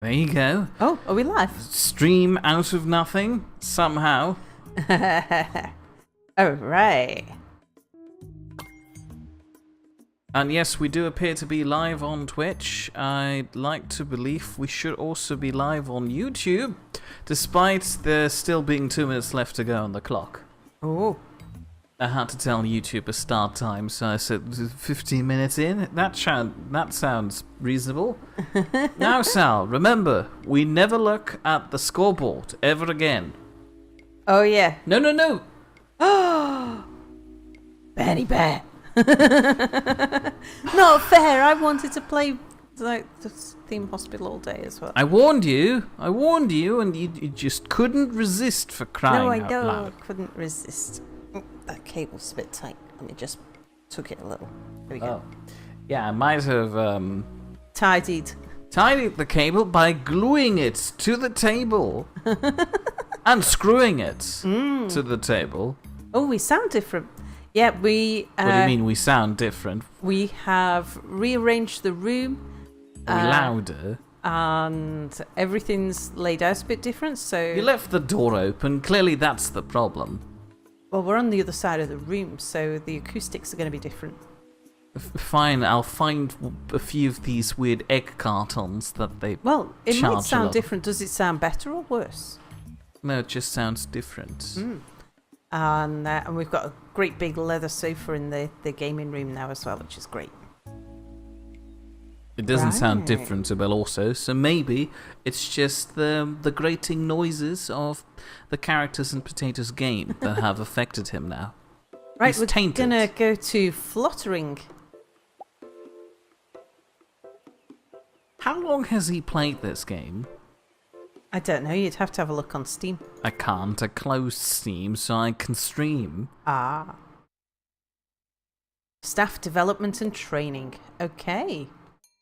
There you go. Oh, are we live? Stream out of nothing, somehow. All right. And yes, we do appear to be live on Twitch. I'd like to believe we should also be live on YouTube, despite there still being 2 minutes left to go on the clock. Oh. I had to tell YouTube a start time, so I said 15 minutes in. That sounds reasonable. Now, Sal, remember, we never look at the scoreboard ever again. Oh, yeah. No. Oh, Benny Bear. Not fair. I wanted to play like the theme hospital all day as well. I warned you, and you just couldn't resist for crying out loud. I couldn't resist. That cable's a bit tight. Let me just tuck it a little. There we go. Yeah, I might have Tidied the cable by gluing it to the table and screwing it to the table. Oh, we sound different. Yeah, we... What do you mean we sound different? We have rearranged the room. Are we louder? And everything's laid out a bit different, so... You left the door open. Clearly that's the problem. Well, we're on the other side of the room, so the acoustics are going to be different. Fine, I'll find a few of these weird egg cartons that they Well, it charge might a sound lot. different. Does it sound better or worse? No, it just sounds different. And we've got a great big leather sofa in the gaming room now as well, which is great. It doesn't sound Right. different to Bell also, so maybe it's just the grating noises of the characters in Potatoes game that have affected him now. Right, He's we're tainted. going to go to Fluttering. How long has he played this game? I don't know, you'd have to have a look on Steam. I can't. I closed Steam so I can stream. Ah. Staff development and training. Okay.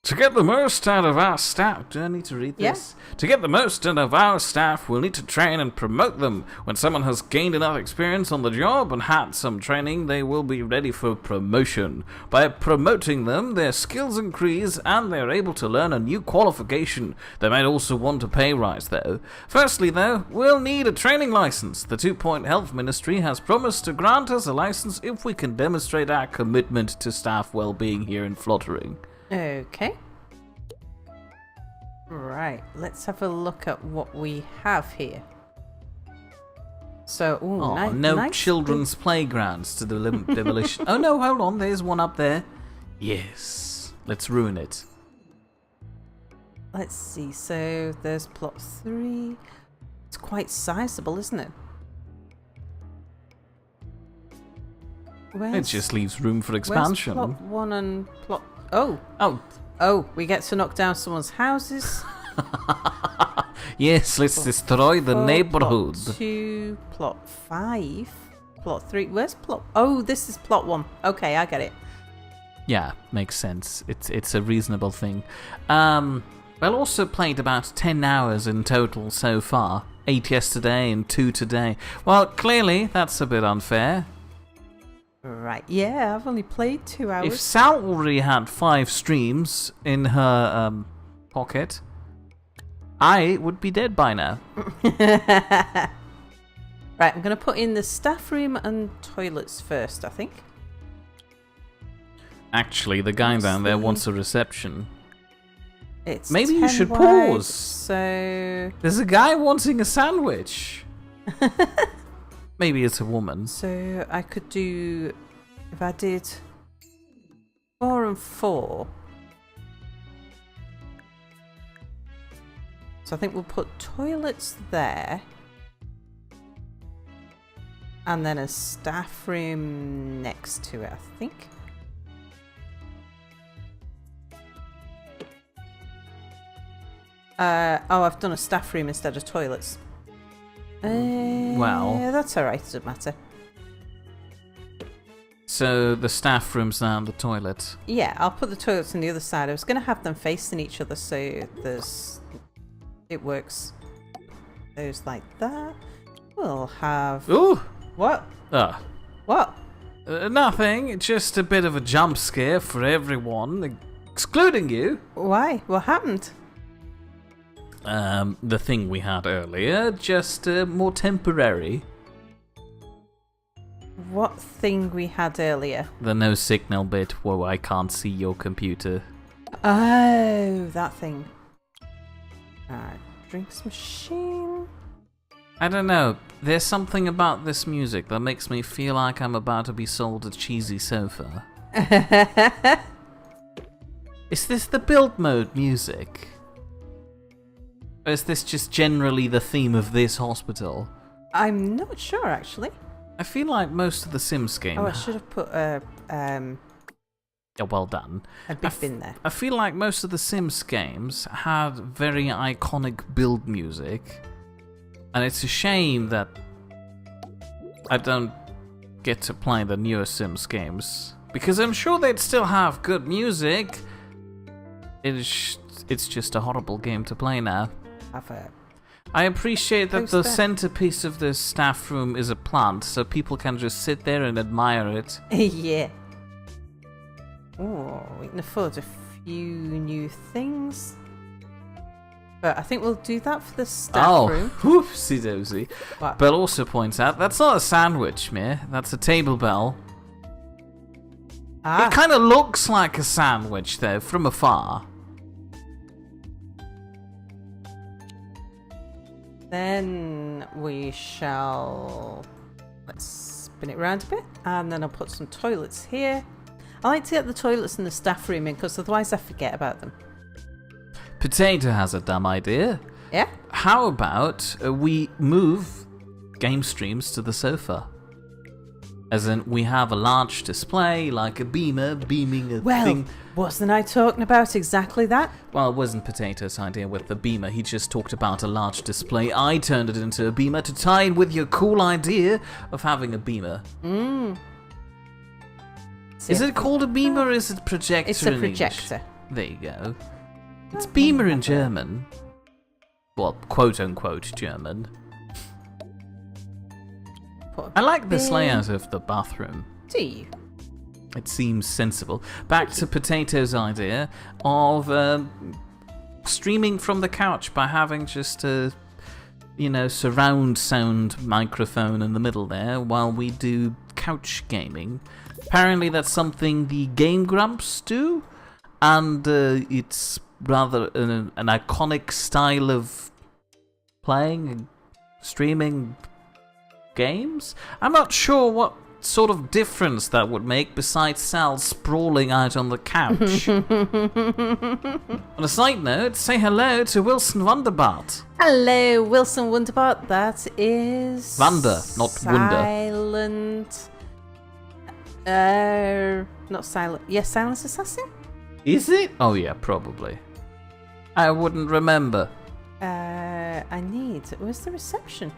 To get the most out of our staff... Do I need to read this? Yeah. To get the most out of our staff, we'll need to train and promote them. When someone has gained enough experience on the job and had some training, they will be ready for promotion. By promoting them, their skills increase and they are able to learn a new qualification. They might also want a pay rise, though. Firstly, though, we'll need a training license. The 2 Point Health Ministry has promised to grant us a license if we can demonstrate our commitment to staff well-being here in Fluttering. Okay. Right, let's have a look at what we have here. So, no children's playgrounds to the demolition. Oh no, hold on, there's one up there. Yes, let's ruin it. Let's see, so there's plot 3. It's quite sizable, isn't it? It just leaves room for expansion. Where's plot 1 and plot... Oh, we get to knock down someone's houses. Yes, let's destroy the neighborhood. Plot 2, plot 5, plot 3. Where's plot... Oh, this is plot 1. Okay, I get it. Yeah, makes sense. It's a reasonable thing. Well, also played about 10 hours in total so far. 8 yesterday and 2 today. Well, clearly that's a bit unfair. Right, yeah, I've only played 2 hours. If Sal already had 5 streams in her pocket, I would be dead by now. Right, I'm going to put in the staff room and toilets first, I think. Actually, the guy down there wants a reception. It's Maybe you 10 should wide, pause. So... There's a guy wanting a sandwich. Maybe it's a woman. So I could do... If I did 4 and 4... So I think we'll put toilets there. And then a staff room next to it, I think. I've done a staff room instead of toilets. Well... That's alright, it doesn't matter. So the staff room's now the toilet. Yeah, I'll put the toilets on the other side. I was going to have them facing each other so it works. Those like that. We'll have... Ooh! What? What? Nothing. Just a bit of a jump scare for everyone, excluding you. Why? What happened? the thing we had earlier, just more temporary. What thing we had earlier? The no signal bit where I can't see your computer. Oh, that thing. Drinks machine. I don't know. There's something about this music that makes me feel like I'm about to be sold a cheesy sofa. Is this the build mode music? Or is this just generally the theme of this hospital? I'm not sure, actually. I feel like most of the Sims games... Oh, I should have put a well done. big bin there. I feel like most of the Sims games had very iconic build music. And it's a shame that I don't get to play the newer Sims games. Because I'm sure they'd still have good music. It's just a horrible game to play now. I appreciate that the centerpiece of the staff room is a plant, so people can just sit there and admire it. Yeah. Oh, we can afford a few new things. But I think we'll do that for the staff room. Oh, whoopsie dozy. What? Belle also points out, that's not a sandwich, Mir. That's a table bell. It kind of looks like a sandwich, though, from afar. Then we shall... Let's spin it around a bit. And then I'll put some toilets here. I like to get the toilets in the staff room in, because otherwise I forget about them. Potato has a dumb idea. Yeah? How about we move game streams to the sofa? As in, we have a large display, like a beamer, beaming a thing. Well, wasn't I talking about exactly that? Well, it wasn't Potato's idea with the beamer. He just talked about a large display. I turned it into a beamer to tie in with your cool idea of having a beamer. Is it called a beamer or is it projector? It's a in projector. English? There you go. It's beamer in German. Well, quote-unquote German. I like this layout of the bathroom. Do you? It seems sensible. Back to Potato's idea of streaming from the couch by having just a, surround sound microphone in the middle there while we do couch gaming. Apparently that's something the Game Grumps do, and it's rather an iconic style of playing and streaming games. I'm not sure what sort of difference that would make besides Sal sprawling out on the couch. On a side note, say hello to Wilson Wunderbart. Hello, Wilson Wunderbart. That is... Wander, not Wunder. Silent... not Silent... Yes, Silent Assassin? Is it? Oh yeah, probably. I wouldn't remember. I need... Where's the reception?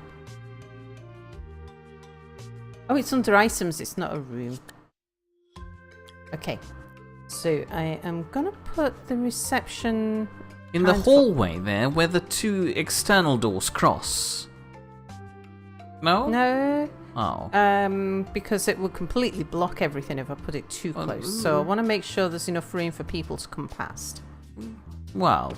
Oh, it's under items, it's not a room. Okay. So, I am gonna put the reception... In the hallway there, where the two external doors cross. No? No. Oh. Because it will completely block everything if I put it too close. So I want to make sure there's enough room for people to come past. Well.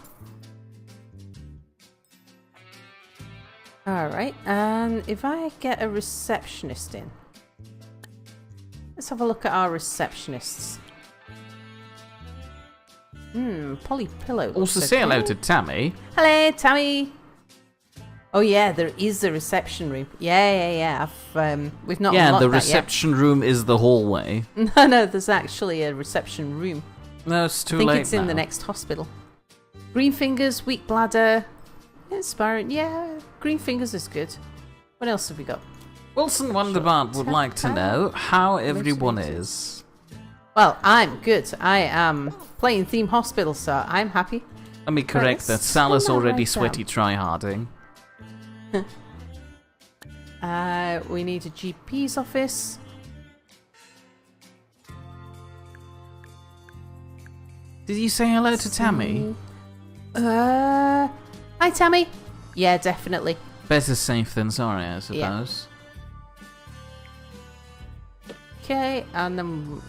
Alright, and if I get a receptionist in... Let's have a look at our receptionists. Polly Pillow. Also say hello to Tammy. Hello, Tammy. Oh yeah, there is a reception room. Yeah. We've not unlocked that yet. Yeah, the reception room is the hallway. No, there's actually a reception room. No, it's too late. I think it's in the next hospital. Green fingers, weak bladder, inspiring. Yeah, green fingers is good. What else have we got? Wilson Wunderbart would like to know how everyone is. Well, I'm good. I am playing Theme Hospital, so I'm happy. Let me correct that. Sal is already sweaty tryharding. We need a GP's office. Did you say hello to Tammy? Hi, Tammy. Yeah, definitely. Better safe than sorry, I suppose. Okay, and then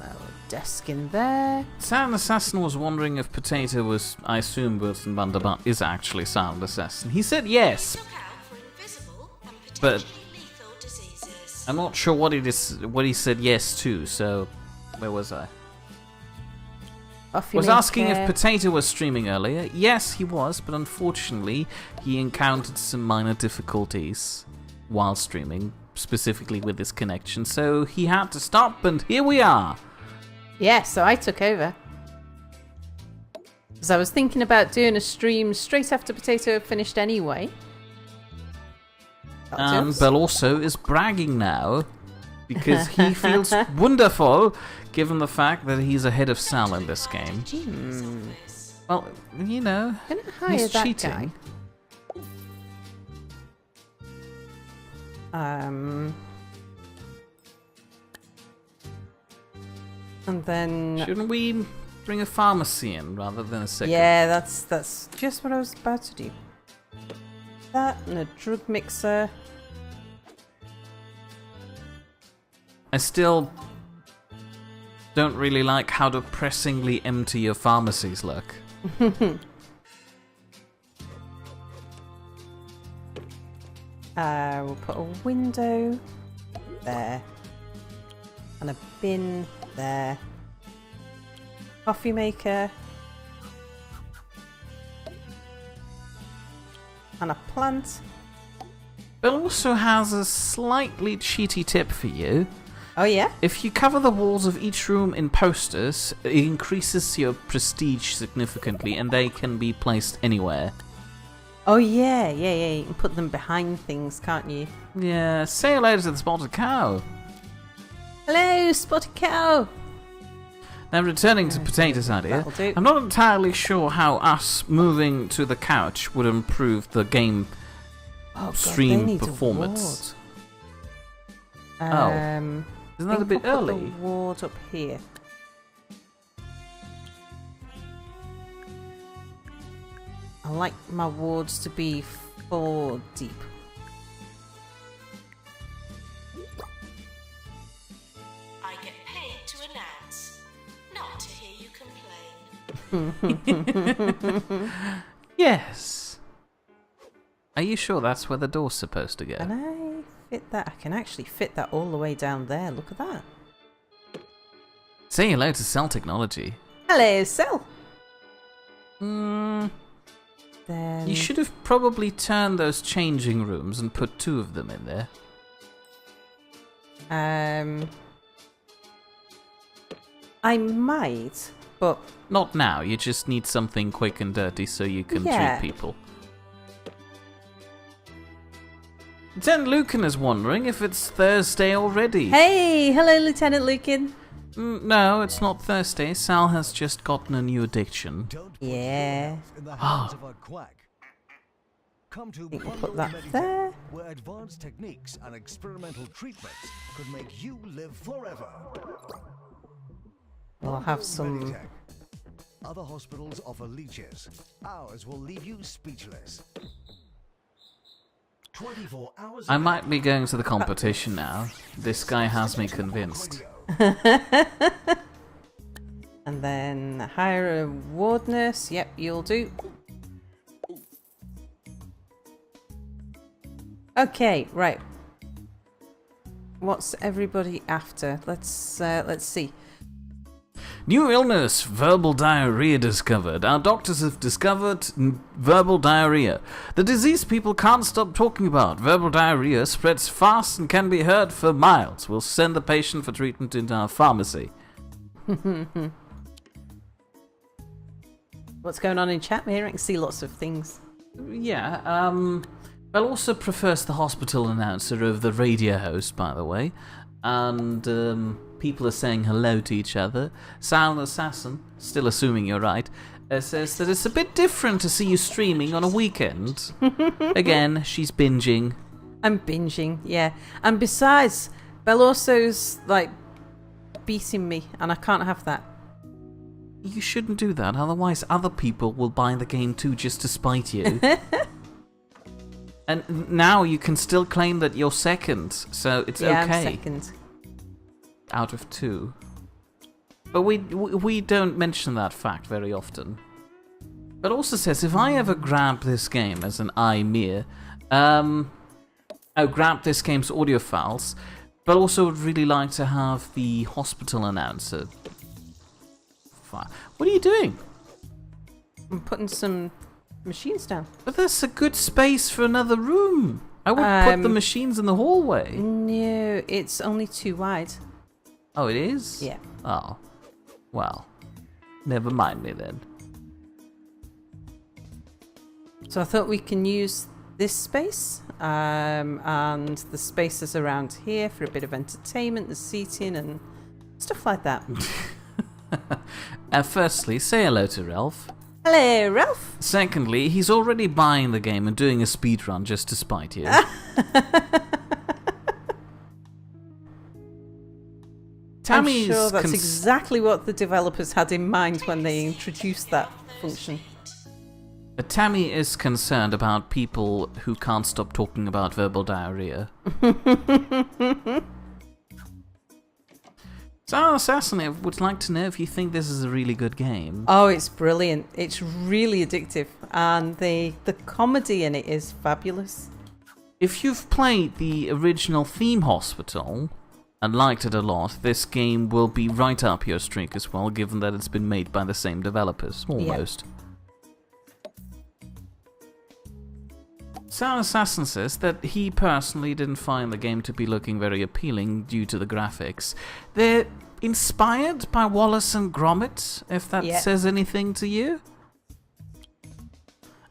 desk in there. Silent Assassin was wondering if Potato was, I assume Wilson Vanderbilt is actually Silent Assassin. He said yes, but I'm not sure what he said yes to, so where was I? Was asking if Potato was streaming earlier. Yes, he was, but unfortunately, he encountered some minor difficulties while streaming, specifically with his connection, so he had to stop, and here we are. Yeah, so I took over. Because I was thinking about doing a stream straight after Potato had finished anyway. And Bell also is bragging now, because he feels wonderful, given the fact that he's ahead of Sal in this game. Well, you know, he's cheating. And then... Shouldn't we bring a pharmacy in rather than a second? Yeah, that's just what I was about to do. That and a drug mixer. I still don't really like how depressingly empty your pharmacies look. We'll put a window there. And a bin there. Coffee maker. And a plant. Bill also has a slightly cheaty tip for you. Oh yeah? If you cover the walls of each room in posters, it increases your prestige significantly, and they can be placed anywhere. Oh yeah. You can put them behind things, can't you? Yeah, say hello to the spotted cow. Hello, spotted cow! Now, returning to Potato's idea, I'm not entirely sure how us moving to the couch would improve the game stream performance. Isn't that a bit early? Put the ward up here. I like my wards to be 4 deep. I get paid to announce, not to hear you complain. Yes. Are you sure that's where the door's supposed to go? Can I fit that? I can actually fit that all the way down there. Look at that. Say hello to Cell Technology. Hello, Cell. Then... Then You should have probably turned those changing rooms and put 2 of them in there. I might, but Not now, you just need something quick and dirty so you can treat people. Lieutenant Lucan is wondering if it's Thursday already. hey, hello, Lieutenant Lucan. No, it's not Thursday. Sal has just gotten a new addiction. Yeah. Come to You can put that there. where advanced techniques and experimental treatments could make you live forever. We'll have some. Meditech. Other hospitals offer leeches. Ours will leave you speechless. 24 hours. I might be going to the competition now. This guy has me convinced. And then hire a ward nurse. Yep, you'll do. Okay, right. What's everybody after? Let's see. New illness, verbal diarrhea discovered. Our doctors have discovered verbal diarrhea. The disease people can't stop talking about. Verbal diarrhea spreads fast and can be heard for miles. We'll send the patient for treatment into our pharmacy. What's going on in chat here? I can see lots of things. Yeah, Bell also prefers the hospital announcer of the radio host, by the way. And people are saying hello to each other. Silent Assassin, still assuming you're right, says that it's a bit different to see you streaming on a weekend. Again, she's binging. I'm binging, yeah. And besides, Belosso's like beating me, and I can't have that. You shouldn't do that, otherwise other people will buy the game too just to spite you. And now you can still claim that you're second, so it's okay. Yeah, I'm second. out of 2. But we don't mention that fact very often. But also says, if I ever grab this game as an iMere, I'll grab this game's audio files, but also would really like to have the hospital announcer. What are you doing? I'm putting some machines down. But there's a good space for another room. I would put the machines in the hallway. No, it's only too wide. Oh, it is? Yeah. Oh. Well, never mind me then. So I thought we can use this space and the spaces around here for a bit of entertainment, the seating and stuff like that. Firstly, say hello to Ralph. Hello, Ralph. Secondly, he's already buying the game and doing a speedrun just to spite you. I'm sure that's exactly what the developers had in mind when they introduced that function. Tammy is concerned about people who can't stop talking about verbal diarrhea. So, Assassin would like to know if you think this is a really good game. Oh, it's brilliant. It's really addictive. And the comedy in it is fabulous. If you've played the original Theme Hospital and liked it a lot, this game will be right up your streak as well, given that it's been made by the same developers, almost. Yeah. Sound Assassin says that he personally didn't find the game to be looking very appealing due to the graphics. They're inspired by Wallace and Gromit, if that says anything to you.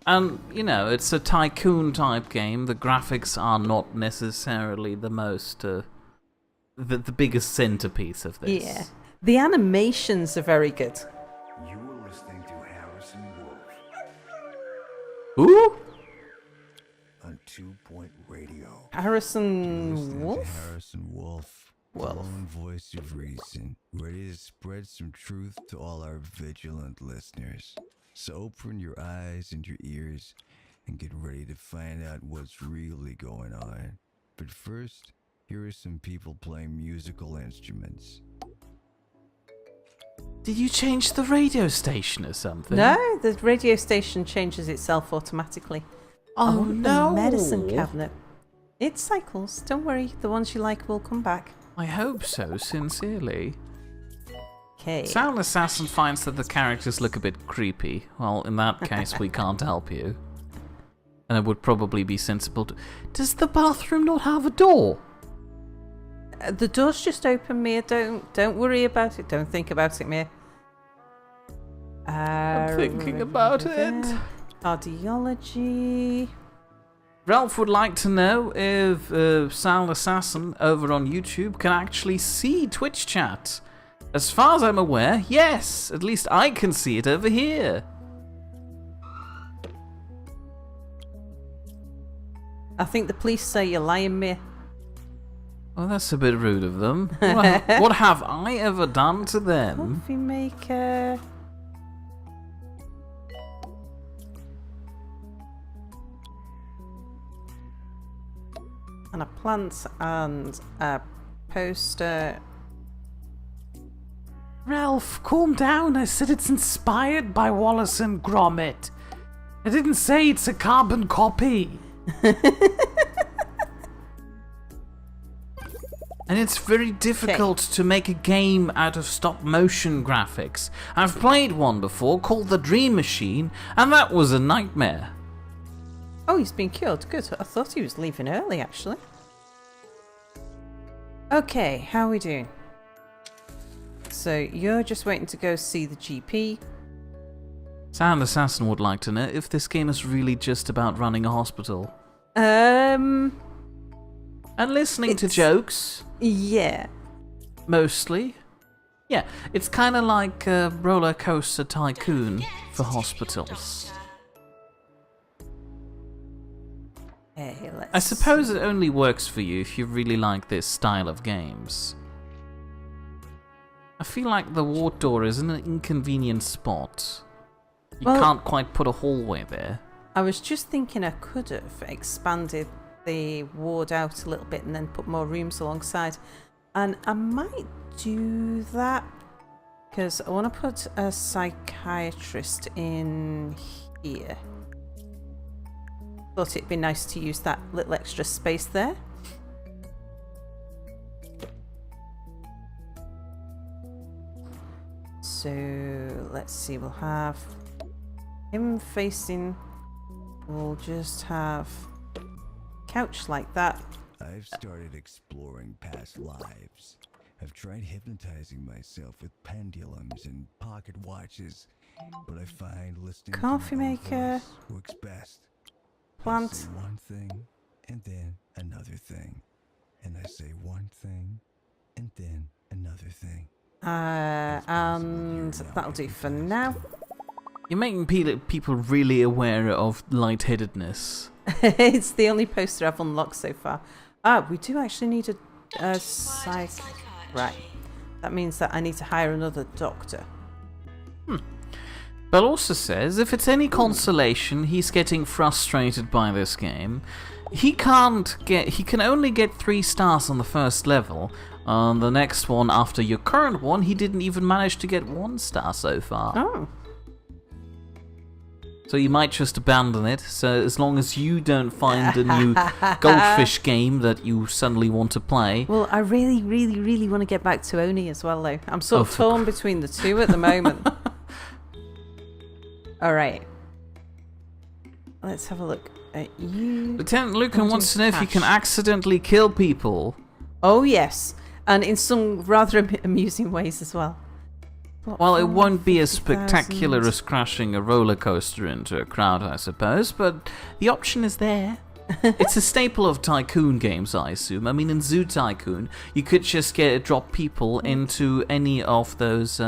And, you know, it's a tycoon type game. The graphics are not necessarily the most, the biggest centerpiece of this. Yeah. The animations are very good. You are listening to Harrison Wolf. Who? On 2 Point Radio. Harrison Wolf? Harrison Wolf. The lone voice of reason, ready to spread some truth to all our vigilant listeners. So open your eyes and your ears and get ready to find out what's really going on. But first, here are some people playing musical instruments. Did you change the radio station or something? No, the radio station changes itself automatically. Oh no! The medicine cabinet. It cycles. Don't worry. The ones you like will come back. I hope so, sincerely. Okay. Sound Assassin finds that the characters look a bit creepy. Well, in that case, we can't help you. And it would probably be sensible to... Does the bathroom not have a door? The door's just open, Mia. Don't worry about it. Don't think about it, Mia. I'm thinking about it. Cardiology. Ralph would like to know if Sound Assassin over on YouTube can actually see Twitch chat. As far as I'm aware, yes. At least I can see it over here. I think the police say you're lying, Mia. Well, that's a bit rude of them. What have I ever done to them? Coffee maker. And a plant and a poster. Ralph, calm down. I said it's inspired by Wallace and Gromit. I didn't say it's a carbon copy. And it's very difficult to make a game out of stop-motion graphics. I've played one before called The Dream Machine, and that was a nightmare. Oh, he's been cured. Good. I thought he was leaving early, actually. Okay, how are we doing? So, you're just waiting to go see the GP. Sound Assassin would like to know if this game is really just about running a hospital. And listening to jokes. Yeah. Mostly. Yeah, it's kind of like a roller coaster tycoon for hospitals. Hey, I suppose it only works for you if you really like this style of games. I feel like the ward door is in an inconvenient spot. You can't quite put a hallway there. I was just thinking I could have expanded the ward out a little bit and then put more rooms alongside. And I might do that because I want to put a psychiatrist in here. Thought it'd be nice to use that little extra space there. So let's see, we'll have him facing, we'll just have couch like that. I've started exploring past lives. I've tried hypnotizing myself with pendulums and pocket watches, but I find listening Coffee to my own maker. voice works best. I Plant. say one thing and then another thing, and I say one thing and then another thing. And that'll do for now. You're making people really aware of lightheadedness. It's the only poster I've unlocked so far. Ah, we do actually need a Not psych. required in psychiatry. Right. That means that I need to hire another doctor. Bell also says if it's any consolation, he's getting frustrated by this game. He can only get 3 stars on the first level. On the next one, after your current one, he didn't even manage to get 1 star so far. Oh. So you might just abandon it. So as long as you don't find a new Goldfish game that you suddenly want to play. Well, I really, really, really want to get back to Oni as well, though. I'm sort of torn between the two at the moment. All right. Let's have a look at you. Lieutenant Lucan wants to know if you can Cash. accidentally kill people. Oh, yes. And in some rather amusing ways as well. Well, it won't be as 50,000. spectacular as crashing a roller coaster into a crowd, I suppose, but the option is there. It's a staple of Tycoon games, I assume. I mean, in Zoo Tycoon, you could just drop people into any of those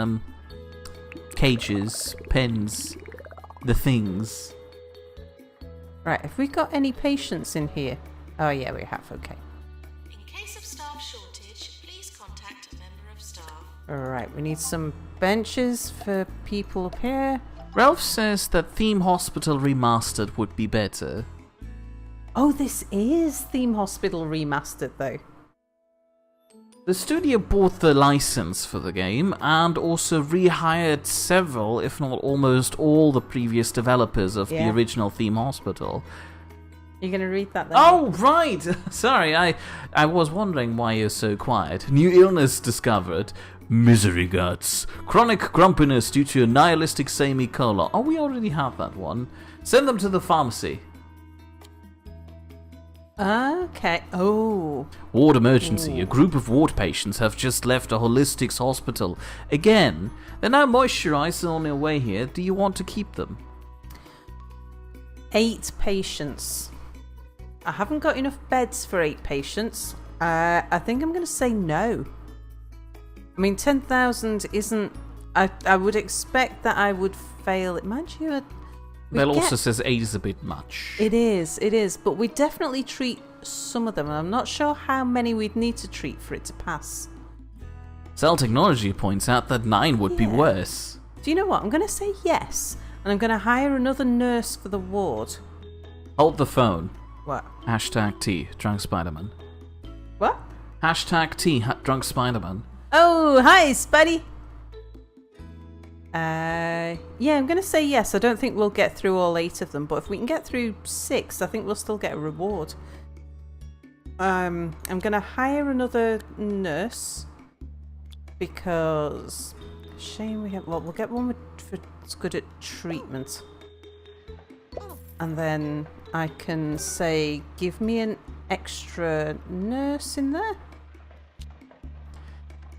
cages, pens, the things. Right, have we got any patients in here? Oh, yeah, we have. Okay. In case of staff shortage, please contact a member of staff. All right, we need some benches for people up here. Ralph says that Theme Hospital Remastered would be better. Oh, this is Theme Hospital Remastered, though. The studio bought the license for the game and also rehired several, if not almost all, the previous developers of the original Theme Hospital. You're going to read that then? Oh, right! Sorry, I was wondering why you're so quiet. New illness discovered. Misery guts. Chronic grumpiness due to a nihilistic semicolon. Oh, we already have that one. Send them to the pharmacy. Okay. Oh. Ward emergency. A group of ward patients have just left a holistics hospital. Again, they're now moisturized and on their way here. Do you want to keep them? 8 patients. I haven't got enough beds for 8 patients. I think I'm going to say no. I mean, 10,000 isn't... I would expect that I would fail it. Mind you, Bell also says 8 is a bit much. It is. But we definitely treat some of them, and I'm not sure how many we'd need to treat for it to pass. Cell Technology points out that 9 would be worse. Do you know what? I'm going to say yes, and I'm going to hire another nurse for the ward. Hold the phone. What? Hashtag T, Drunk Spider-Man. What? Hashtag T, Drunk Spider-Man. Oh, hi, Spidey. Yeah, I'm going to say yes. I don't think we'll get through all 8 of them, but if we can get through 6, I think we'll still get a reward. I'm going to hire another nurse because shame we have. Well, we'll get one that's good at treatment, and then I can say, give me an extra nurse in there.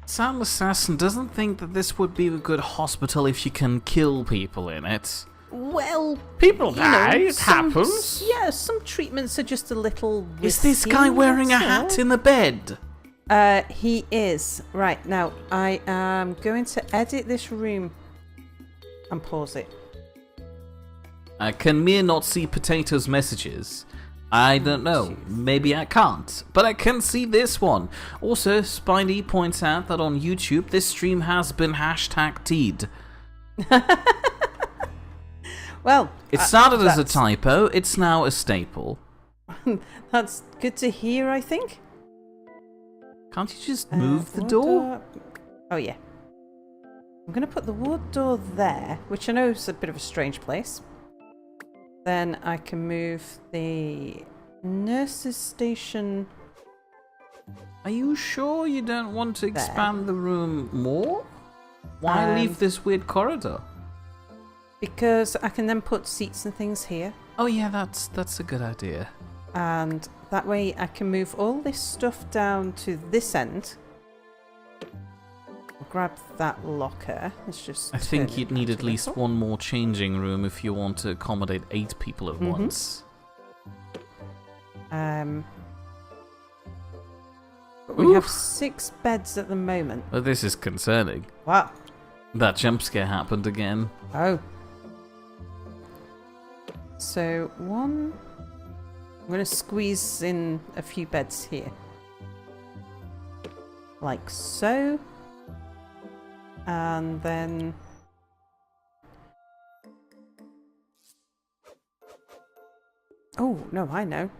Sam Assassin doesn't think that this would be a good hospital if you can kill people in it. Well, People you die, know, it happens. Yeah, some treatments are just a little Is this risky, guy wearing a that's hat all. in the bed? He is. Right, now, I am going to edit this room and pause it. Can Mir not see Potato's messages? I don't know. Maybe I can't. But I can see this one. Also, Spidey points out that on YouTube, this stream has been #T'd. Well, It started as a that's- typo. It's now a staple. That's good to hear, I think. Can't you just move the ward door? Oh, yeah. I'm going to put the ward door there, which I know is a bit of a strange place. Then I can move the nurse's station. Are you sure you don't want to expand the room more? Why leave this weird corridor? Because I can then put seats and things here. Oh yeah, that's a good idea. And that way I can move all this stuff down to this end. I'll grab that locker. Let's just I think turn you'd it need back at to least this one more changing room if you want to accommodate 8 people at once. But we have 6 beds at the moment. Well, this is concerning. Wow. That jump scare happened again. Oh. So I'm going to squeeze in a few beds here. Like so. And then... Oh, no, I know.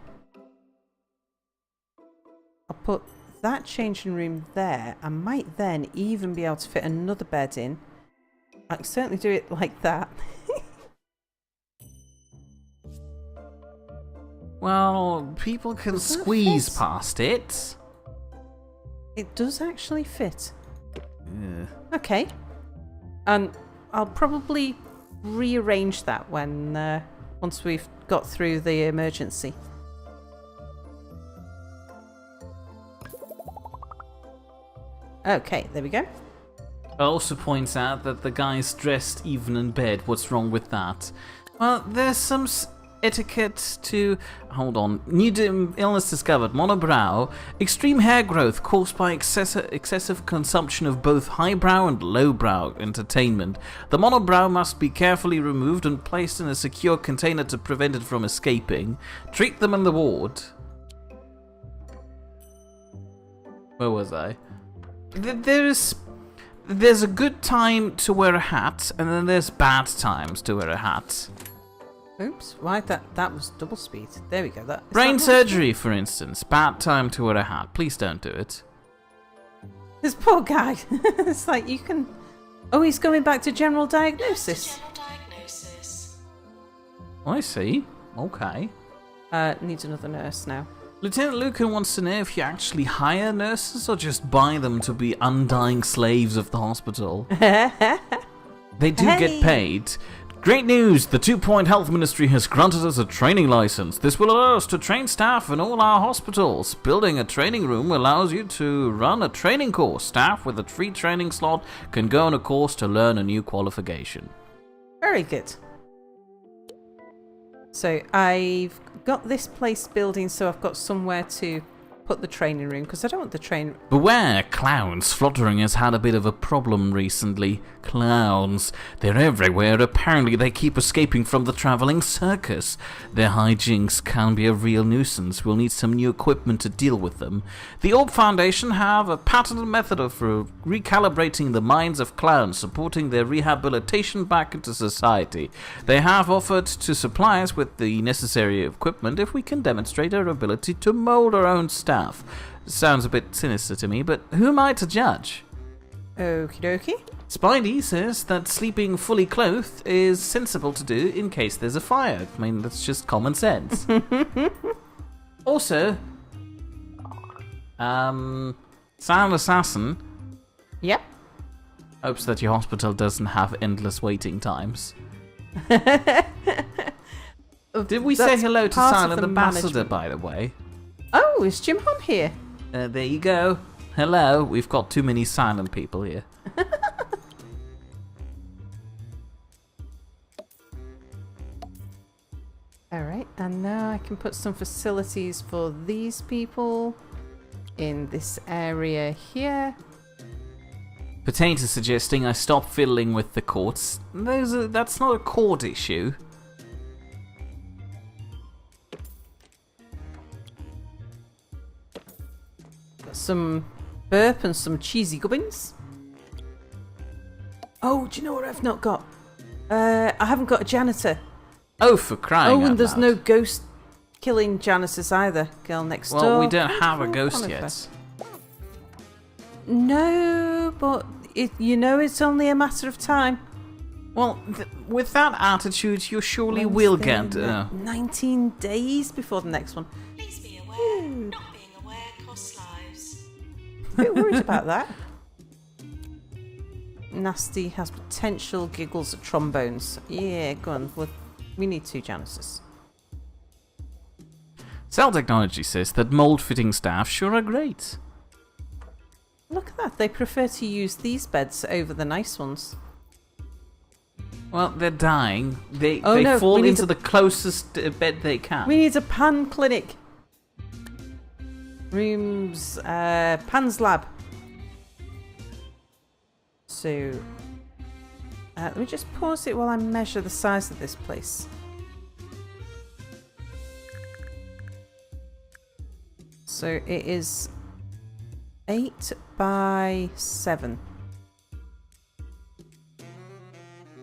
I'll put that changing room there. I might then even be able to fit another bed in. I can certainly do it like that. Well, people can Does that squeeze fit? past it. It does actually fit. Yeah. Okay. And I'll probably rearrange that when once we've got through the emergency. Okay, there we go. It also points out that the guy's dressed even in bed. What's wrong with that? Well, there's some etiquette to... Hold on. New illness discovered. Monobrow. Extreme hair growth caused by excessive consumption of both highbrow and lowbrow entertainment. The monobrow must be carefully removed and placed in a secure container to prevent it from escaping. Treat them in the ward. Where was I? There's a good time to wear a hat, and then there's bad times to wear a hat. Oops, why that was double speed. There we go. Brain surgery, for instance. Bad time to wear a hat. Please don't do it. This poor guy. It's like you can... Oh, he's going back to general diagnosis. General diagnosis. I see. Okay. Needs another nurse now. Lieutenant Lucan wants to know if you actually hire nurses or just buy them to be undying slaves of the hospital. They do get paid. Great news! The 2 Point Health Ministry has granted us a training license. This will allow us to train staff in all our hospitals. Building a training room allows you to run a training course. Staff with a free training slot can go on a course to learn a new qualification. Very good. So I've got this place building, so I've got somewhere to put the training room, because I don't want the train... Beware, clowns. Fluttering has had a bit of a problem recently. Clowns. They're everywhere. Apparently they keep escaping from the travelling circus. Their hijinks can be a real nuisance. We'll need some new equipment to deal with them. The Orb Foundation have a patented method of recalibrating the minds of clowns, supporting their rehabilitation back into society. They have offered to supply us with the necessary equipment if we can demonstrate our ability to mould our own staff. Sounds a bit sinister to me, but who am I to judge? Okie dokie. Spidey says that sleeping fully clothed is sensible to do in case there's a fire. I mean, that's just common sense. Also, Silent Assassin Yep. hopes that your hospital doesn't have endless waiting times. Did we say That's hello to part of Silent the Ambassador, management. by the way? Oh, is Jim Hom here? There you go. Hello, we've got too many silent people here. Alright, and now I can put some facilities for these people in this area here. Potato suggesting I stop fiddling with the courts. That's not a court issue. Got some burp and some cheesy gubbins. Oh, do you know what I've not got? I haven't got a janitor. Oh, for crying out and there's loud. no ghost killing janitors either. Girl next door. Well, we don't have a Oh, ghost Oliver. yet. No, but it's only a matter of time. Well, with that attitude, you surely will get... 19 days before the next one. Please be aware, not being aware costs lives. A bit worried about that. Nasty has potential, giggles at trombones. Yeah, go on. We need 2 janitors. Cell Technology says that mold-fitting staff sure are great. Look at that. They prefer to use these beds over the nice ones. Well, they're dying. They no, fall we need into the closest bed they can. We need a pan clinic. Rooms, Pan's lab. So, let me just pause it while I measure the size of this place. So it is 8 by 7.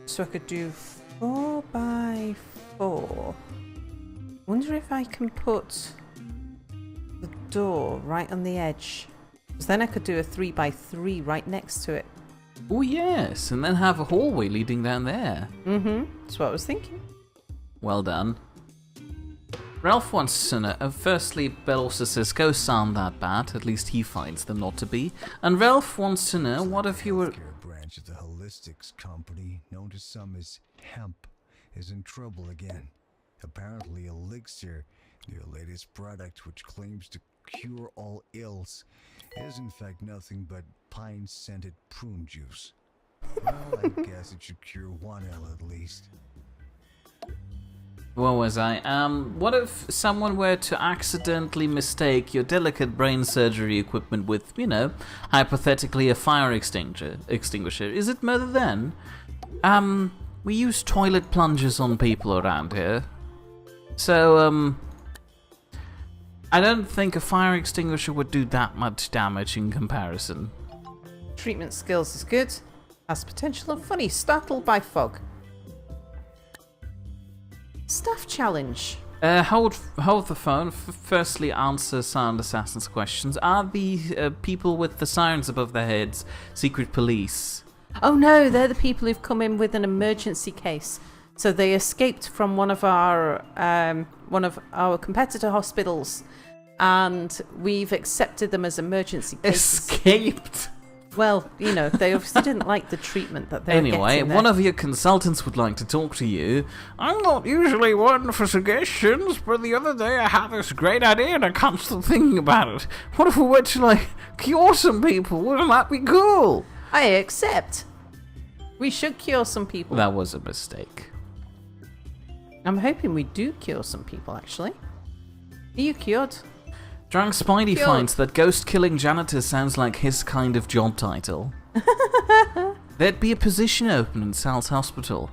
So I could do 4 by 4. Wonder if I can put the door right on the edge. Because then I could do a 3 by 3 right next to it. Oh yes, and then have a hallway leading down there. That's what I was thinking. Well done. Ralph wants to know, firstly, Bell also says ghosts aren't that bad, at least he finds them not to be. And Ralph wants to know, what if you were... Healthcare branch of the Holistics company, known to some as Hemp, is in trouble again. Apparently Elixir, their latest product which claims to cure all ills, is in fact nothing but pine-scented prune juice. Well, I guess it should cure one ill at least. Where was I? What if someone were to accidentally mistake your delicate brain surgery equipment with, hypothetically a fire extinguisher? Is it murder then? We use toilet plungers on people around here. So, I don't think a fire extinguisher would do that much damage in comparison. Treatment skills is good. Has potential of funny. Startled by fog. Staff challenge. Hold the phone. Firstly, answer Silent Assassin's questions. Are the people with the sirens above their heads secret police? Oh no, they're the people who've come in with an emergency case. So they escaped from one of our competitor hospitals, and we've accepted them as emergency cases. Escaped? Well, they obviously didn't like the treatment that they were getting Anyway, there. one of your consultants would like to talk to you. I'm not usually one for suggestions, but the other day I had this great idea and I can't stop thinking about it. What if we were to, cure some people? Wouldn't that be cool? I accept. We should cure some people. That was a mistake. I'm hoping we do cure some people, actually. Are you cured? Drunk Spidey Cured. finds that ghost-killing janitor sounds like his kind of job title. There'd be a position open in Sal's hospital.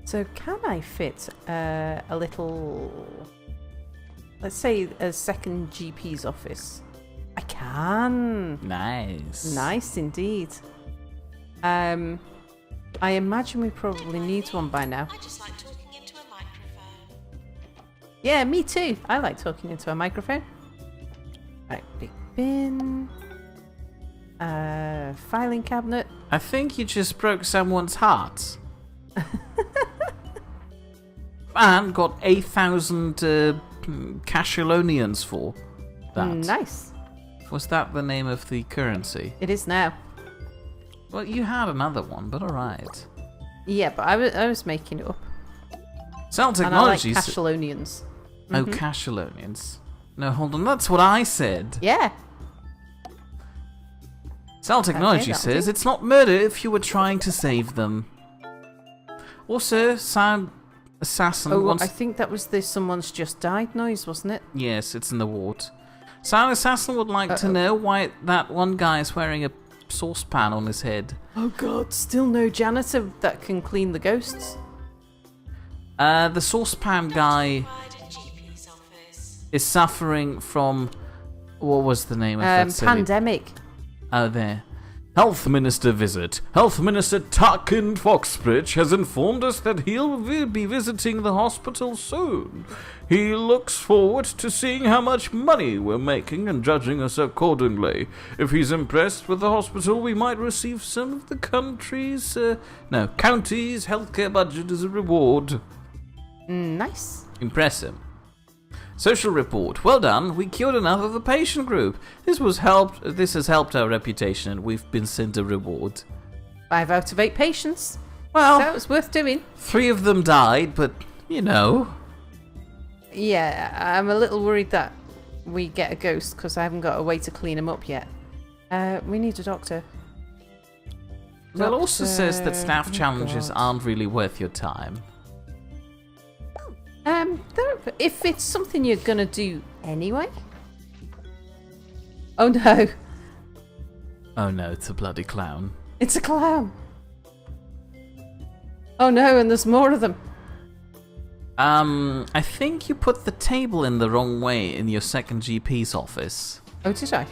So can I fit a little... Let's say a second GP's office? I can. Nice. Nice indeed. I imagine we probably need one by now. I just like talking into a microphone. Yeah, me too. I like talking into a microphone. Right, big bin. Filing cabinet. I think you just broke someone's heart. And got 8,000 Cashelonians for that. Nice. Was that the name of the currency? It is now. Well, you had another one, but alright. Yeah, but I was making it up. Cell And I like Technologies... Cashelonians. Oh, Cashelonians. No, hold on, that's what I said. Yeah. Cell Technology that'll says do. it's not murder if you were trying to save them. Also, Silent Assassin Oh, wants... I think that was the someone's just died noise, wasn't it? Yes, it's in the ward. Silent Assassin would like to know why that one guy is wearing a saucepan on his head. Oh god, still no janitor that can clean the ghosts. The saucepan guy Provided GP's office. is suffering from... What was the name of that city? Pandemic. Oh, there. Health Minister visit. Health Minister Tarkin Foxbridge has informed us that he'll be visiting the hospital soon. He looks forward to seeing how much money we're making and judging us accordingly. If he's impressed with the hospital, we might receive some of the county's healthcare budget as a reward. Nice. Impress him. Social report. Well done. We cured enough of a patient group. This has helped our reputation, and we've been sent a reward. 5 out of 8 patients. Well, So it was worth doing. 3 of them died, but you know. Yeah, I'm a little worried that we get a ghost because I haven't got a way to clean them up yet. We need a doctor. Well, also says that Doctor- staff oh challenges God. aren't really worth your time. If it's something you're gonna do anyway. Oh no, Oh no, it's a bloody clown. it's a clown. Oh no, and there's more of them. I think you put the table in the wrong way in your second GP's office. Oh, did I?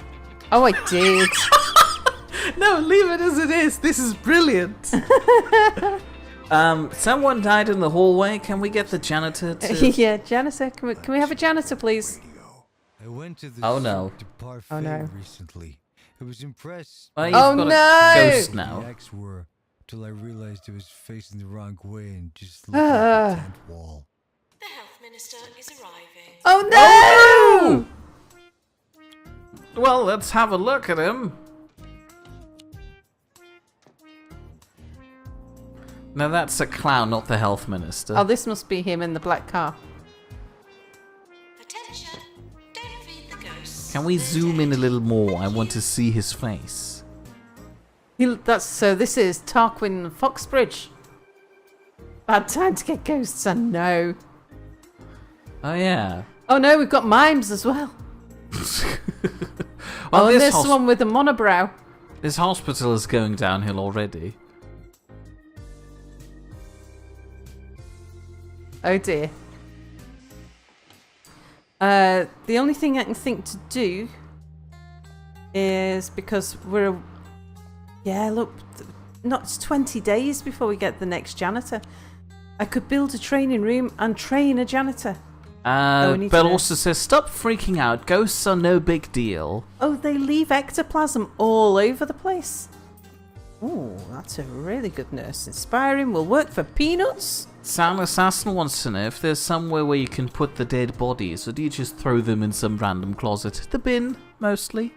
Oh, I did. No, leave it as it is. This is brilliant. Someone died in the hallway. Can we get the janitor to... Yeah, janitor. Can we have a janitor, please? I went to the Oh, no. Cirque du Parfait Oh, no. recently. I was impressed. Well, you've Oh, got no! a ghost The now. acts were till I realized I was facing the wrong way and just looking at the tent wall. The health minister is arriving. Oh no! Well, let's have a look at him. No, that's a clown, not the health minister. Oh, this must be him in the black car. Attention! Don't feed the ghosts. Can we zoom in a little more? I want to see his face. This is Tarquin Foxbridge. Bad time to get ghosts, I know. Oh, yeah. Oh no, we've got mimes as well. Well, And this, this one with a monobrow. this hospital is going downhill already. Oh dear. The only thing I can think to do is because it's 20 days before we get the next janitor. I could build a training room and train a janitor. we need Bell to- also says, stop freaking out. Ghosts are no big deal. Oh, they leave ectoplasm all over the place. Oh, that's a really good nurse. Inspiring, will work for peanuts. Sam Assassin wants to know if there's somewhere where you can put the dead bodies, or do you just throw them in some random closet? The bin, mostly.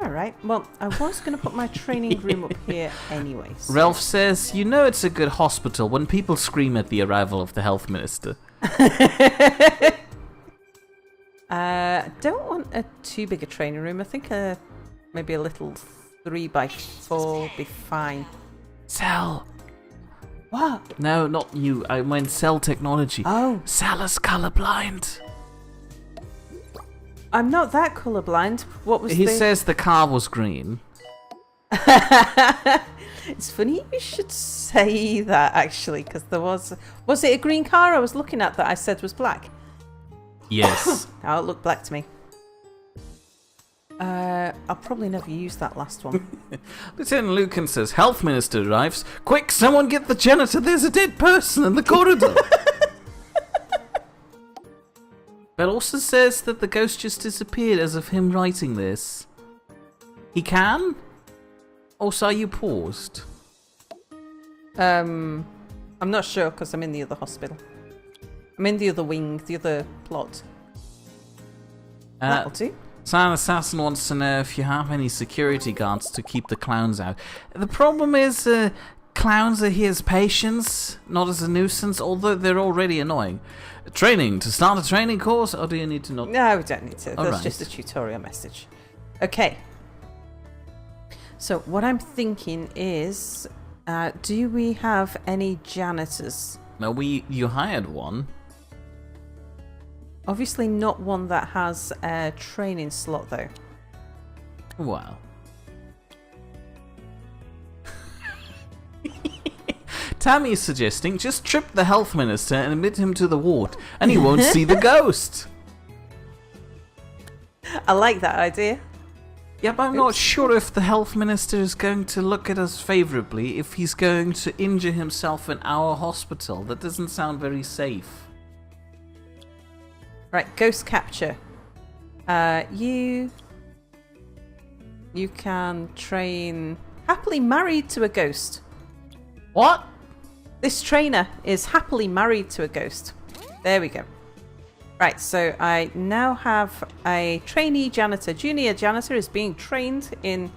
Alright, well, I was going to put my training room up here anyway. so- Ralph says, you know it's a good hospital when people scream at the arrival of the health minister. Don't want a too big a training room. I think maybe a little 3x4 will be fine. Sal. What? No, not you. I meant Cell Technology. Oh, Sal is colorblind. I'm not that colourblind. What was He the... says the car was green. It's funny you should say that, actually, because there was... Was it a green car I was looking at that I said was black? Yes. Oh, it looked black to me. I'll probably never use that last one. Lieutenant Lucan says, health minister arrives. Quick, someone get the janitor. There's a dead person in the corridor. But also says that the ghost just disappeared as of him writing this. He can? Also, are you paused? I'm not sure because I'm in the other hospital. I'm in the other wing, the other plot. That'll do. Silent Assassin wants to know if you have any security guards to keep the clowns out. The problem is, clowns are here as patients, not as a nuisance, although they're already annoying. Training, to start a training course, or do you need to not... No, we don't need to. That's Alright. just a tutorial message. Okay. So what I'm thinking is, do we have any janitors? No, you hired one. Obviously not one that has a training slot, though. Wow. Tammy is suggesting just trip the health minister and admit him to the ward, and he won't see the ghost. I like that idea. Yeah, but I'm not sure if the health minister is going to look at us favourably if he's going to injure himself in our hospital. That doesn't sound very safe. Right, ghost capture. You can train happily married to a ghost. What? This trainer is happily married to a ghost. There we go. Right, so I now have a trainee janitor. Junior janitor is being trained in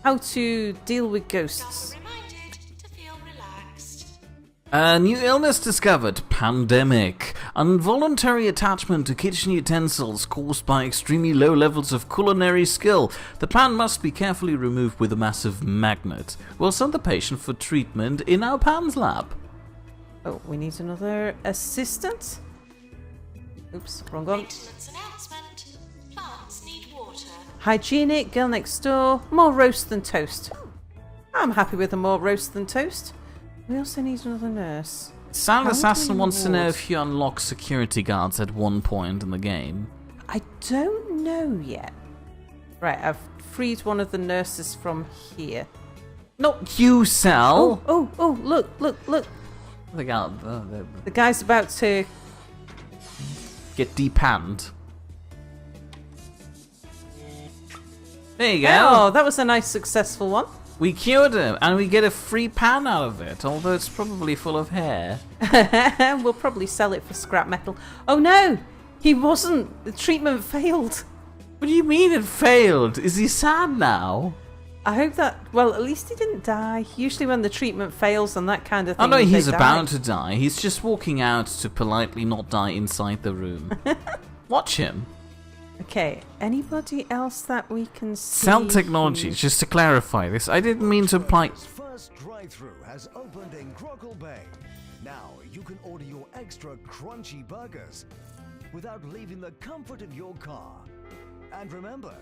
how to deal with ghosts. You're reminded to feel relaxed. A new illness discovered. Pandemic. Involuntary attachment to kitchen utensils caused by extremely low levels of culinary skill. The pan must be carefully removed with a massive magnet. We'll send the patient for treatment in our pans lab. Oh, we need another assistant. Oops, wrong one. Maintenance announcement. Plants need water. Hygienic, girl next door, more roast than toast. I'm happy with a more roast than toast. We also need another nurse. Sound How Assassin many wants to know wards? if you unlock security guards at one point in the game. I don't know yet. Right, I've freed one of the nurses from here. Not you, Sal! Oh, look. The guard, The guy's about to... get depanned. There you go. Oh, that was a nice successful one. We cured him, and we get a free pan out of it, although it's probably full of hair. We'll probably sell it for scrap metal. Oh no! He wasn't. The treatment failed. What do you mean it failed? Is he sad now? I hope that... Well, at least he didn't die. Usually when the treatment fails and that kind of thing... Oh no, they he's die. about to die. He's just walking out to politely not die inside the room. Watch him. Okay, anybody else that we can see? Cell Technologies, just to clarify this, I didn't mean to imply... First drive-through has opened in Crockle Bay. Now you can order your extra crunchy burgers without leaving the comfort of your car. And remember,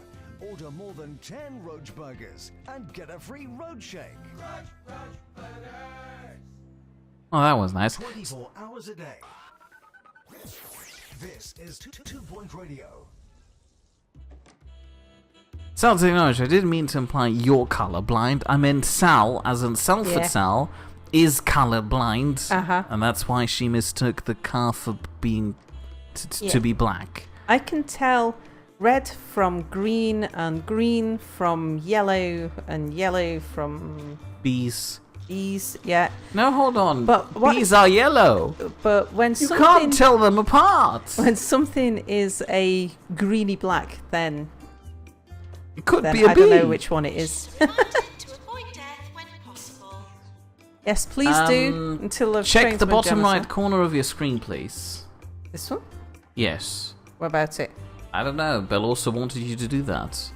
order more than 10 Roach burgers and get a free Roach shake. Oh, that was nice. 24 hours a day. This is 2 Point Radio. Cell Technology, I didn't mean to imply you're colorblind. I meant Sal, as in Salford Yeah. Sal, is colorblind. Uh-huh. And that's why she mistook the car for being... Yeah. to be black. I can tell red from green and green from yellow and yellow from Bees. these. Yeah, No, hold on. But what- Bees are yellow. but when You something... can't tell them apart. When something is a greeny black, then It could be a I bee. don't know which one it is. Reminded to avoid death when possible. Yes, please do. Until I've Check trained the my bottom janitor. right corner of your screen, please. This one? Yes. What about it? I don't know. Belle also wanted you to do that.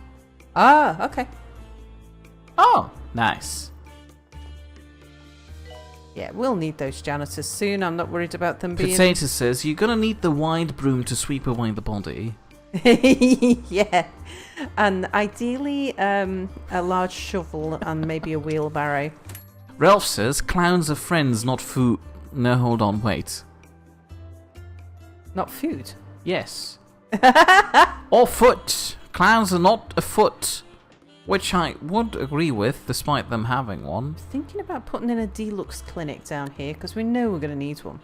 Ah, okay. Oh, nice. Yeah, we'll need those janitors soon. I'm not worried about them being... Potato says you're gonna need the wide broom to sweep away the body. Yeah. And ideally, a large shovel and maybe a wheelbarrow. Ralph says clowns are friends, not food. No, hold on, wait. Not food. Yes. Or foot. Clowns are not afoot. Which I would agree with, despite them having one. Thinking about putting in a deluxe clinic down here, because we know we're going to need one.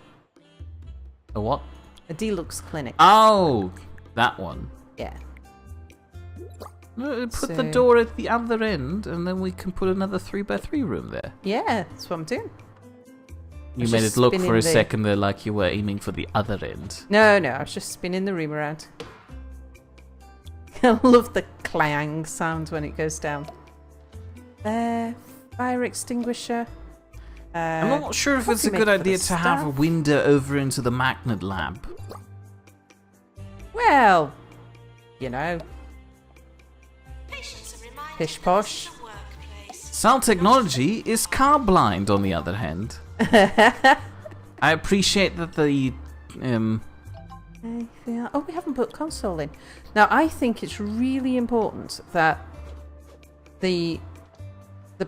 A what? A deluxe clinic. Oh, that one. Yeah. Put the So- door at the other end, and then we can put another 3x3 room there. Yeah, that's what I'm doing. You was made just it look for spinning a the- second there like you were aiming for the other end. No, I was just spinning the room around. I love the clang sound when it goes down. Fire extinguisher. I'm not sure if it's a coffee good maker for idea the to have a staff. window over into the magnet lab. Well, you know, Patients are reminded Pish that posh. this is a workplace. Cell Technology is car blind, on the other hand. I appreciate that the Oh, we haven't put console in. Now, I think it's really important that the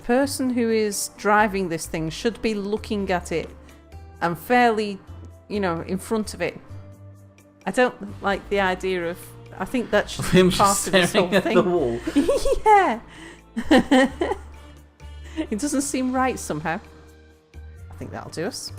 person who is driving this thing should be looking at it and fairly, in front of it. I don't like the idea of I think that's just Him part just of this whole staring at thing. the wall. Yeah. It doesn't seem right somehow. I think that'll do us.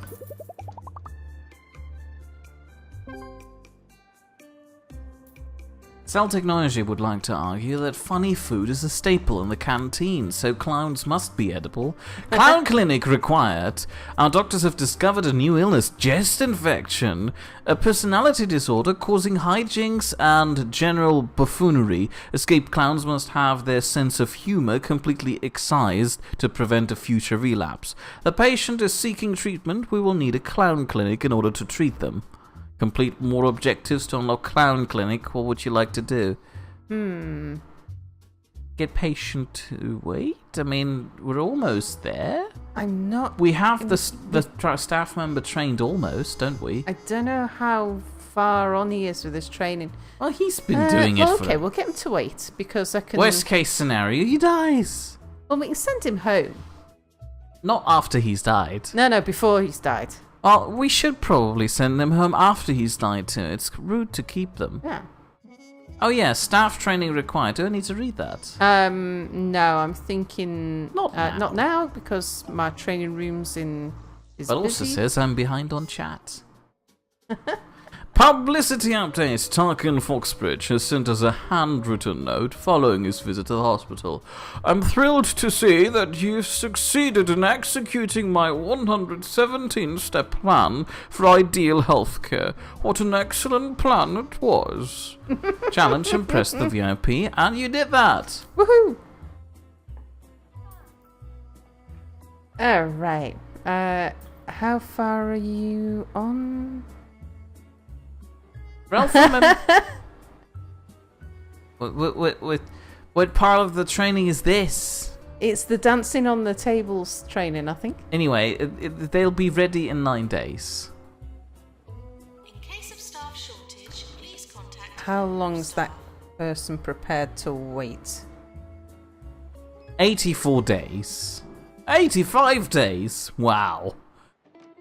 Cell Technology would like to argue that funny food is a staple in the canteen, so clowns must be edible. Clown clinic required. Our doctors have discovered a new illness, jest infection, a personality disorder causing hijinks and general buffoonery. Escaped clowns must have their sense of humor completely excised to prevent a future relapse. The patient is seeking treatment. We will need a clown clinic in order to treat them. Complete more objectives to unlock clown clinic. What would you like to do? Get patient to wait? I mean, we're almost there. I'm not... We have the staff member trained almost, don't we? I don't know how far on he is with his training. Well, he's been doing it for... Okay, we'll get him to wait, because I can... Worst case scenario, he dies. Well, we can send him home. Not after he's died. No, before he's died. Well, we should probably send them home after he's died too. It's rude to keep them. Yeah. Oh yeah, staff training required. Do I need to read that? No, I'm thinking... Not now. Not now, because my training room's in... But also says I'm behind on chat. Publicity update. Tarkin Foxbridge has sent us a handwritten note following his visit to the hospital. I'm thrilled to see that you've succeeded in executing my 117-step plan for ideal healthcare. What an excellent plan it was. Challenge impressed the VIP, and you did that. Woohoo! Alright. How far are you on? Ralph, what part of the training is this? It's the dancing on the tables training, I think. Anyway, they'll be ready in 9 days. In case of staff shortage, please contact... How long's that person prepared to wait? 84 days. 85 days? Wow.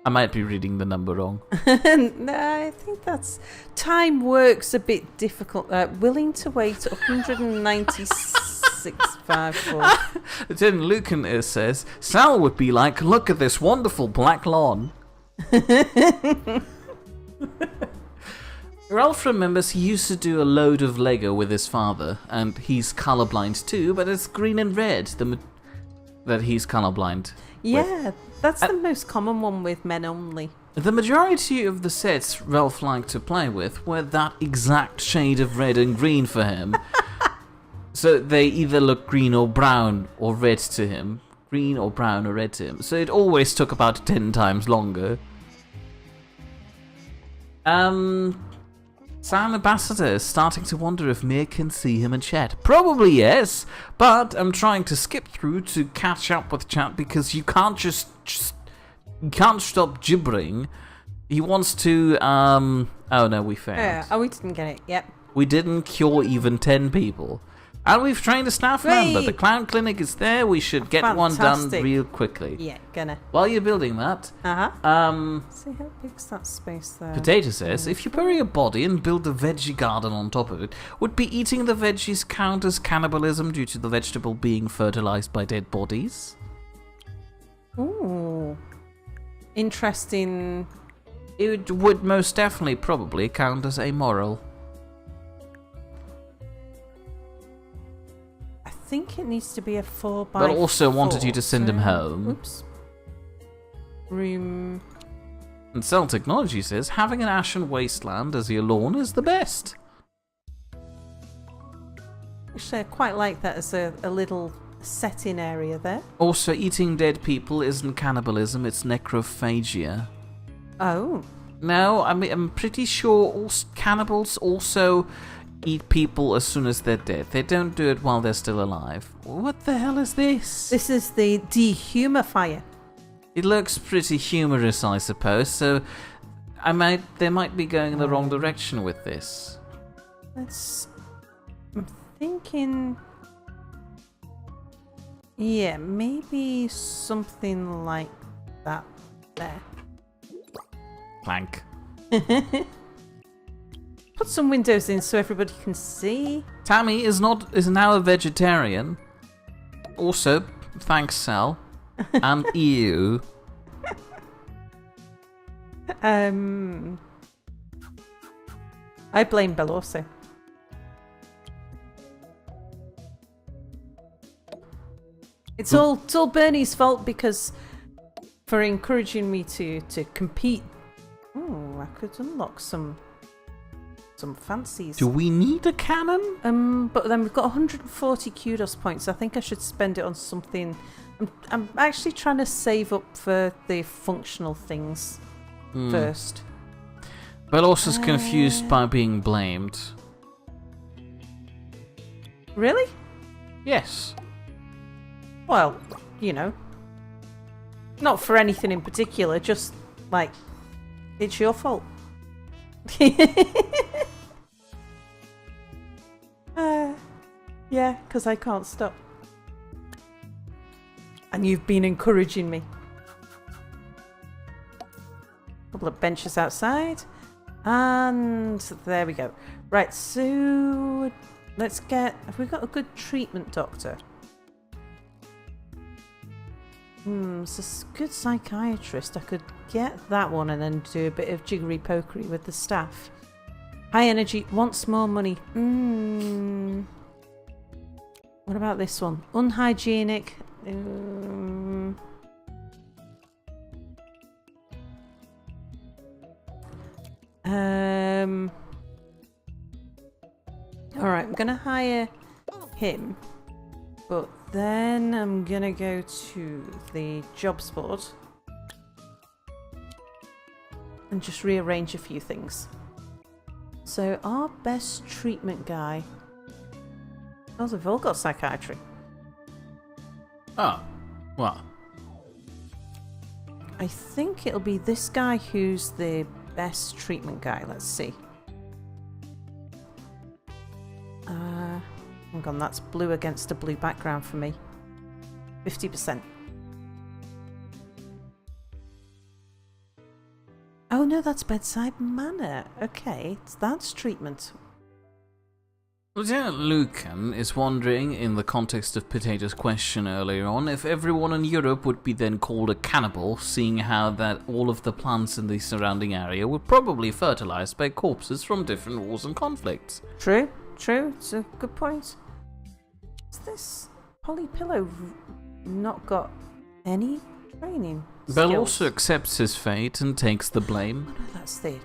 I might be reading the number wrong. No, I think that's... Time works a bit difficult. Willing to wait 196.54. Then Lucan says, Sal would be like, look at this wonderful black lawn. Ralph remembers he used to do a load of Lego with his father, and he's colorblind too, but it's green and red that he's colorblind. Yeah, that's the most common one with men only. The majority of the sets Ralph liked to play with were that exact shade of red and green for him. So they either look green or brown or red to him. Green or brown or red to him. So it always took about 10 times longer. Sam Ambassador is starting to wonder if Mir can see him in chat. Probably yes, but I'm trying to skip through to catch up with chat because you can't you can't stop gibbering. He wants to, oh no, we failed. Yeah, oh, we didn't get it, yep. We didn't cure even 10 people. And we've trained a staff member. The clown clinic is there. We should get one done Fantastic. real quickly. Yeah, gonna. While you're building that, See how big's that space there? Potato says, if you bury a body and build a veggie garden on top of it, would be eating the veggies count as cannibalism due to the vegetable being fertilized by dead bodies? Ooh. Interesting. It would most definitely probably count as amoral. I think it needs to be a 4x4. But also wanted you to send him home. Oops. Room. And Cell Technology says, having an ashen wasteland as your lawn is the best. Actually, I quite like that as a little setting area there. Also, eating dead people isn't cannibalism, it's necrophagia. Oh. No, I mean, I'm pretty sure cannibals also eat people as soon as they're dead. They don't do it while they're still alive. What the hell is this? This is the dehumifier. It looks pretty humorous, I suppose, so they might be going in the wrong direction with this. I'm thinking... Yeah, maybe something like that there. Plank. Put some windows in so everybody can see. Tammy is now a vegetarian. Also, thanks, Sal. And you. I blame Belorso. It's all Bernie's fault because for encouraging me to compete. Oh, I could unlock some fancies. Do we need a cannon? But then we've got 140 kudos points. I think I should spend it on something. I'm actually trying to save up for the functional things first. Belos is confused by being blamed. Really? Yes. Well, you know, not for anything in particular. Just like it's your fault. Yeah, because I can't stop. And you've been encouraging me. Couple of benches outside. And there we go. Right, so let's get... Have we got a good treatment doctor? It's a good psychiatrist. I could get that one and then do a bit of jiggery pokery with the staff. High energy, wants more money. What about this one? Unhygienic. Alright, I'm gonna hire him. But then I'm gonna go to the jobs board and just rearrange a few things. So our best treatment guy. Oh, they've all got psychiatry. Oh, what? I think it'll be this guy who's the best treatment guy. Let's see. Hang on, that's blue against a blue background for me. 50%. Oh no, that's bedside manner. Okay, that's treatment. Lieutenant Lucan is wondering, in the context of Potato's question earlier on, if everyone in Europe would be then called a cannibal, seeing how that all of the plants in the surrounding area were probably fertilized by corpses from different wars and conflicts. True. It's a good point. Is this Polypillow not got any training Bell skills? also accepts his fate and takes the blame. Oh, no, that's the...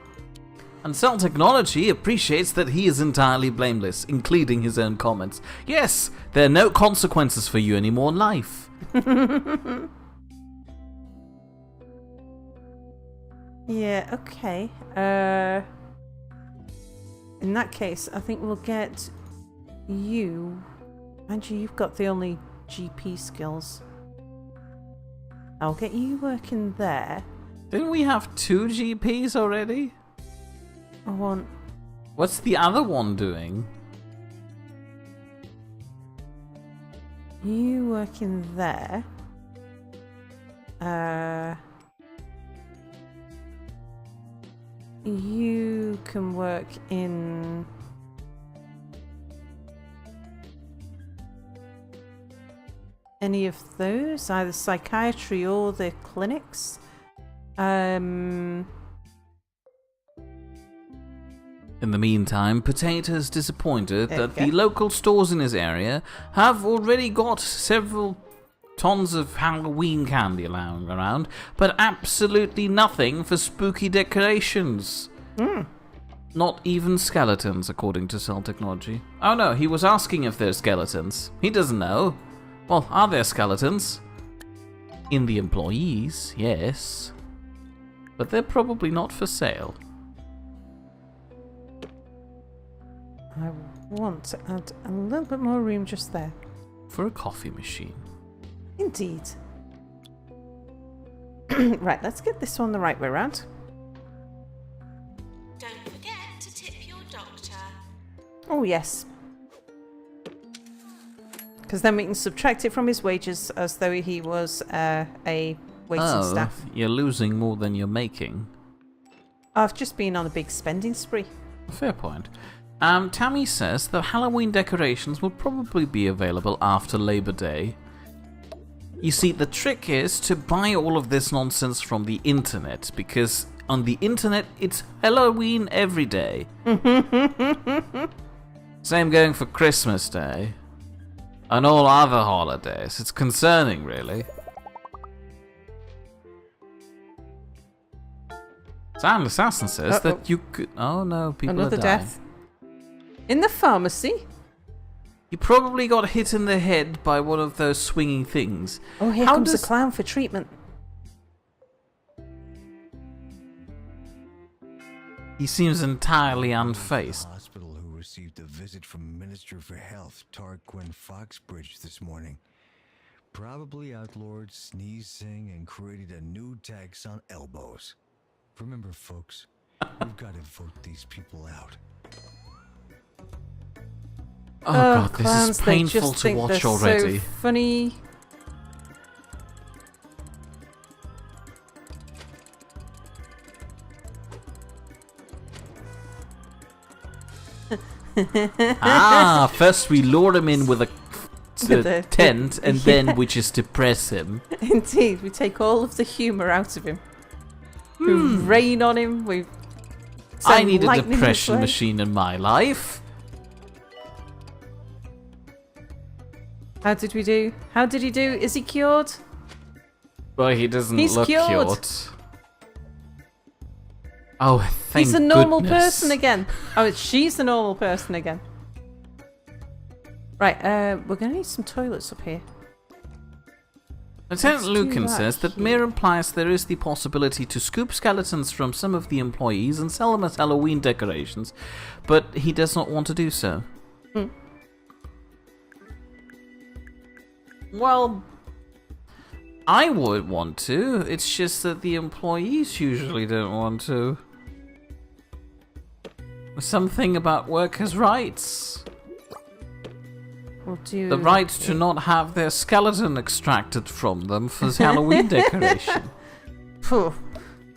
And Cell Technology appreciates that he is entirely blameless, including his own comments. Yes, there are no consequences for you anymore in life. Yeah, okay. In that case, I think we'll get you. Andrew, you've got the only GP skills. I'll get you working there. Didn't we have 2 GPs already? I want... What's the other one doing? You working there. You can work in... any of those, either psychiatry or the clinics. In the meantime, Potato is disappointed that the local stores in his area have already got several tons of Halloween candy lying around, but absolutely nothing for spooky decorations. Not even skeletons, according to Cell Technology. Oh no, he was asking if there's skeletons. He doesn't know. Well, are there skeletons? In the employees, yes. But they're probably not for sale. I want to add a little bit more room just there. For a coffee machine. Indeed. Right, let's get this one the right way around. Don't forget to tip your doctor. Oh, yes. Because then we can subtract it from his wages as though he was a waiting staff. You're losing more than you're making. I've just been on a big spending spree. Fair point. Tammy says that Halloween decorations will probably be available after Labor Day. You see, the trick is to buy all of this nonsense from the internet, because on the internet, it's Halloween every day. Same going for Christmas Day. And all other holidays. It's concerning, really. Silent Assassin says that you could... Oh no, people Another are dying. death. In the pharmacy? You probably got hit in the head by one of those swinging things. Oh, here How comes does- the clown for treatment. He seems entirely unfazed. Hospital who received a visit from Minister for Health Tarquin Foxbridge this morning. Probably outlawed sneezing and created a new tax on elbows. Remember, folks, we've got to vote these people out. Oh god, clowns, this is they painful just to think watch they're already. So funny. First we lure him in with a tent, and yeah. then we just depress him. Indeed, we take all of the humour out of him. We rain on him. We. I send need a lightning his depression way. machine in my life. How did we do? How did he do? Is he cured? Well, he doesn't He's look cured. cured. Oh, thank He's a normal goodness. person again. Oh, she's the normal person again. Right, we're going to need some toilets up here. Lieutenant Let's do Lucan that says that here. Mir implies there is the possibility to scoop skeletons from some of the employees and sell them as Halloween decorations, but he does not want to do so. Well, I would want to. It's just that the employees usually don't want to. Something about workers' rights. We'll do The right to not have their skeleton extracted from them for Halloween decoration. Phew.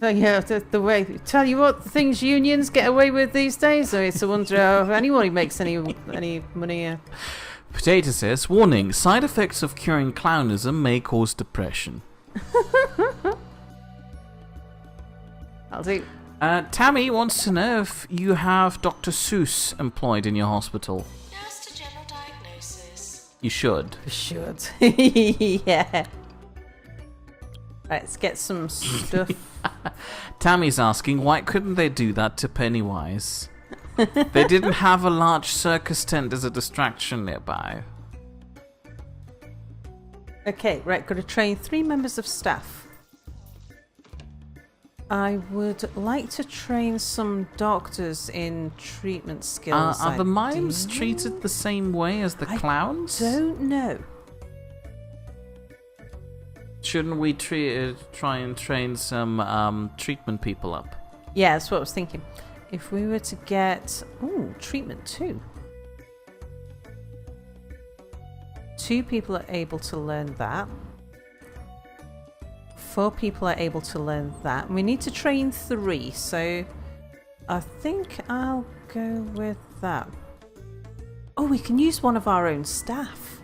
Oh, yeah, the way. Tell you what, the things unions get away with these days. So it's a wonder how anyone makes any money. Potato says, warning, side effects of curing clownism may cause depression. I'll do. Tammy wants to know if you have Dr. Seuss employed in your hospital. Nurse to general diagnosis. You should. Should. Yeah. Right, let's get some stuff. Tammy's asking, why couldn't they do that to Pennywise? They didn't have a large circus tent as a distraction nearby. Okay, right, got to train 3 members of staff. I would like to train some doctors in treatment skills. Are the mimes I treated the same way as the clowns? don't know. Shouldn't we try and train some treatment people up? Yeah, that's what I was thinking. If we were to get... Ooh, treatment 2. 2 people are able to learn that. 4 people are able to learn that. We need to train 3, so I think I'll go with that. Oh, we can use one of our own staff.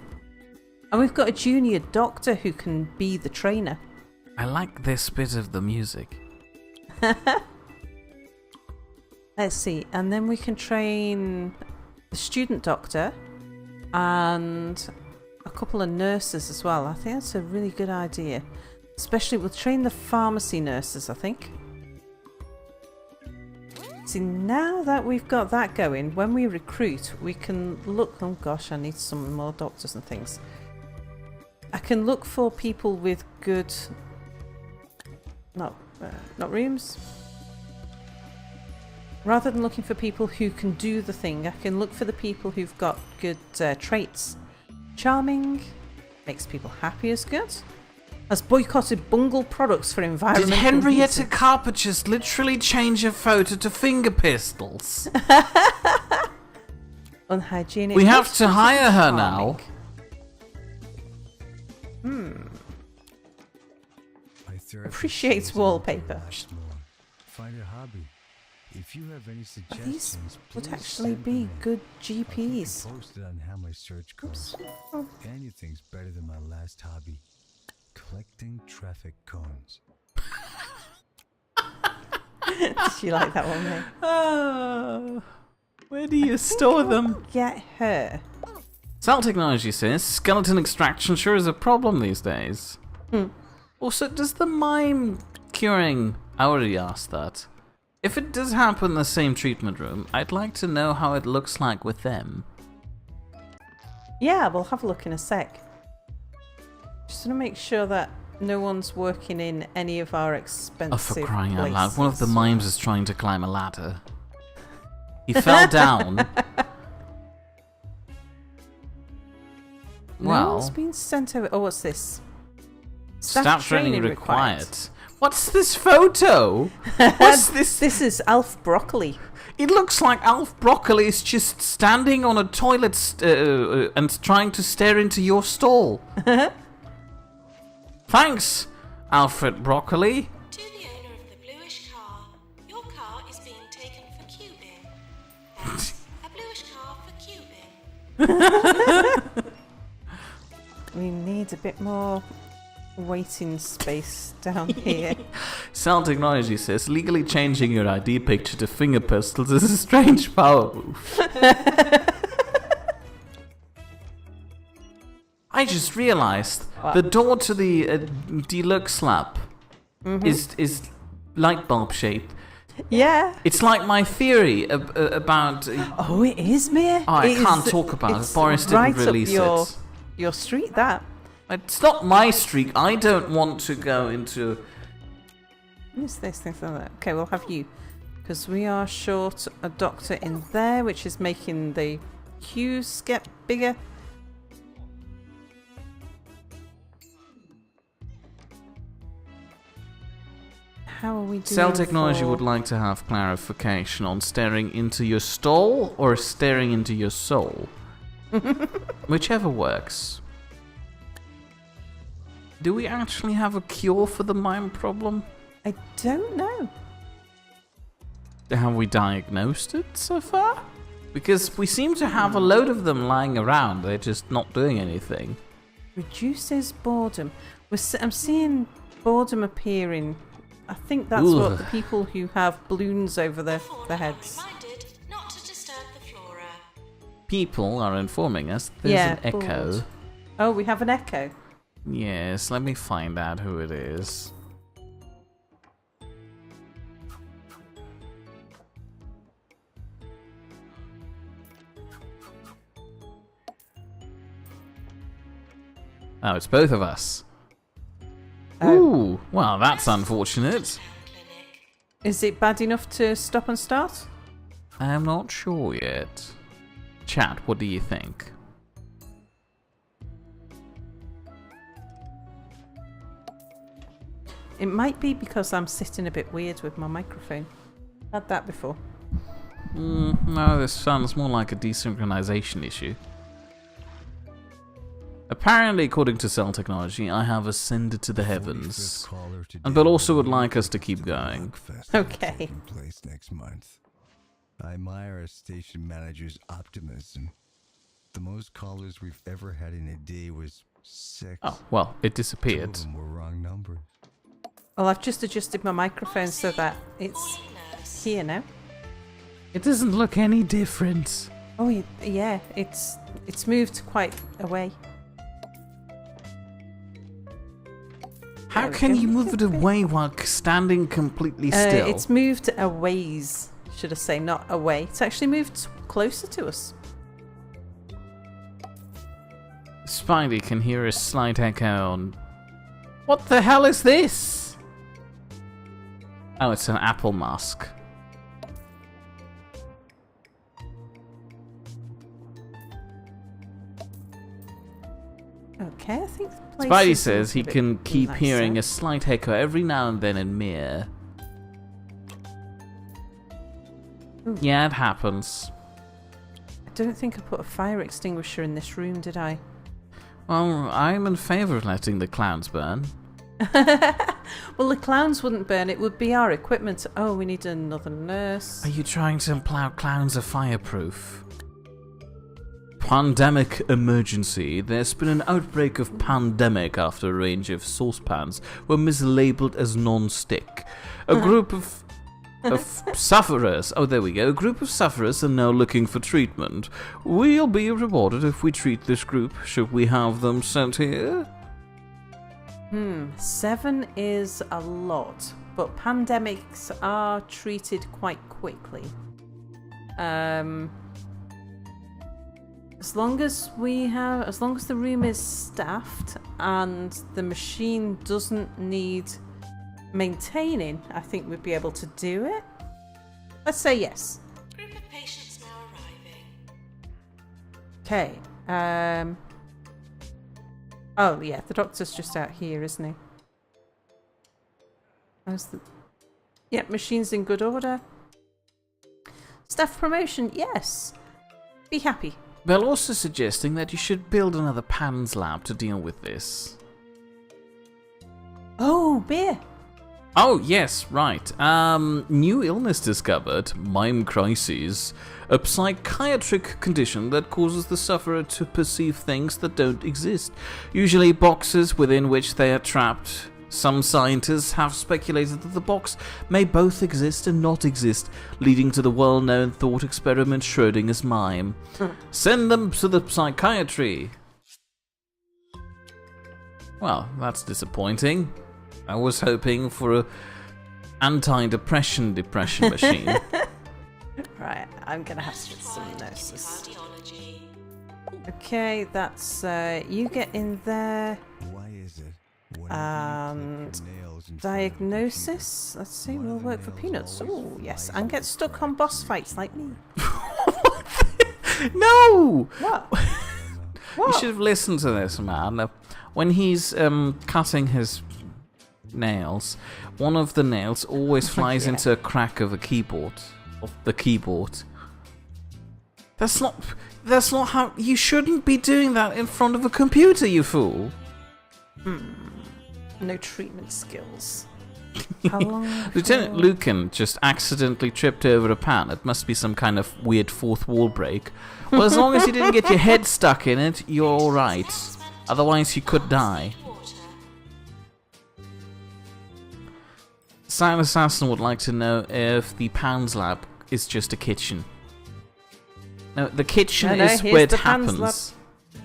And we've got a junior doctor who can be the trainer. I like this bit of the music. Let's see, and then we can train the student doctor and a couple of nurses as well. I think that's a really good idea. Especially, we'll train the pharmacy nurses, I think. See, now that we've got that going, when we recruit, we can look... Oh gosh, I need some more doctors and things. I can look for people with good... not rooms. Rather than looking for people who can do the thing, I can look for the people who've got good traits. Charming, makes people happy as good. Has boycotted bungle products for Did environmental Henrietta reasons. Carper just literally change her photo to finger pistols? Unhygienic. We have to hire her now. My therapist Appreciates says I need to wallpaper. laugh more. Find a hobby. If you have any These suggestions, would please actually send be them in. good I'll keep you GPs. posted on how my search goes. Oh. Anything's better than my last hobby, collecting traffic cones. Did you like that one, mate? Oh, where do you store them? Get her. Cell Technology says skeleton extraction sure is a problem these days. Hmm. Also, does the mime curing... I already asked that. If it does happen in the same treatment room, I'd like to know how it looks like with them. Yeah, we'll have a look in a sec. Just want to make sure that no one's working in any of our expensive Oh, for crying out loud. places. One of the mimes is trying to climb a ladder. He fell down. No Well, one's been sent over. Oh, what's this? staff training required. What's this photo? What's this? This is Alf Broccoli. It looks like Alf Broccoli is just standing on a toilet and trying to stare into your stall. Thanks, Alfred Broccoli. To the owner of the bluish car, your car is being taken for cubing. That's a bluish car for cubing. We need a bit more waiting space down here. Cell Technology says legally changing your ID picture to finger pistols is a strange power move. I just realized the door to the deluxe lab is light bulb shaped. Yeah. It's like my theory about. Oh, it is, Mia. Oh, I It can't is- talk about it. it's Boris didn't right release up it. your street, that. It's not my streak. I don't want to go into. Who's this? Okay, we'll have you. Because we are short a doctor in there, which is making the queues get bigger. How are we doing? Cell Technology for- would like to have clarification on staring into your stall or staring into your soul. Whichever works. Do we actually have a cure for the mime problem? I don't know. Have we diagnosed it so far? Because we seem to have a load of them lying around. They're just not doing anything. Reduces boredom. I'm seeing boredom appearing. I think that's Ugh. what the people who have balloons over their heads. Reminded not to disturb the flora. People are informing us there's Yeah, an echo. bored. Oh, we have an echo. Yes, let me find out who it is. Oh, it's both of us. Oh. Ooh, well, that's unfortunate. Town clinic. Is it bad enough to stop and start? I'm not sure yet. Chat, what do you think? It might be because I'm sitting a bit weird with my microphone. Had that before. No, this sounds more like a desynchronization issue. Apparently, according to Cell Technology, I have ascended to the heavens. But also would like us to keep going. Okay. Taking place next month. I admire our station manager's optimism. The most callers we've ever had in a day was 6. Oh, well, it Two disappeared. of them were wrong numbers. Well, I've just adjusted my microphone so that it's Nurse. here now. It doesn't look any different. Oh, yeah, it's moved quite away. How There we can go. you move it away while standing completely still? It's moved a ways, should I say, not away. It's actually moved closer to us. Spidey can hear a slight echo on... What the hell is this? Oh, it's an apple mask. Okay, I think the place Spidey is says he a bit can keep nicer. hearing a slight echo every now and then in Mir. Ooh. Yeah, it happens. I don't think I put a fire extinguisher in this room, did I? Well, I'm in favour of letting the clowns burn. Well, the clowns wouldn't burn. It would be our equipment. Oh, we need another nurse. Are you trying to imply clowns are fireproof? Pandemic emergency. There's been an outbreak of pandemic after a range of saucepans were mislabeled as non-stick. A group of sufferers. Oh, there we go. A group of sufferers are now looking for treatment. We'll be rewarded if we treat this group. Should we have them sent here? 7 is a lot, but pandemics are treated quite quickly. As long as the room is staffed and the machine doesn't need maintaining, I think we'd be able to do it. Let's say yes. Group of patients now arriving. Okay. Oh yeah, the doctor's just out here, isn't he? Yep, machine's in good order. Staff promotion, yes. Be happy. They're also suggesting that you should build another PANS lab to deal with this. Oh, beer. Oh, yes, right. New illness discovered, mime crises, a psychiatric condition that causes the sufferer to perceive things that don't exist, usually boxes within which they are trapped. Some scientists have speculated that the box may both exist and not exist, leading to the well-known thought experiment Schrödinger's mime. Send them to the psychiatry. Well, that's disappointing. I was hoping for a anti-depression machine. Right, I'm gonna have to get some Required nurses. cardiology. Okay, that's you get in there. Why is it? And diagnosis. Let's see, will work for peanuts. Oh yes, and get stuck on boss fights like me. No! What? You should have listened to this, man. When he's cutting his nails, one of the nails always flies Yeah. into a crack of the keyboard. That's not how... You shouldn't be doing that in front of a computer, you fool. No treatment skills. How long? Lieutenant Lucan just accidentally tripped over a pan. It must be some kind of weird fourth wall break. Well, as long as you didn't get your head stuck in it, you're alright. Otherwise, you could die. Water. Silent Assassin would like to know if the PANS lab is just a kitchen. No, the kitchen No, is here's where it the PANS happens. lab.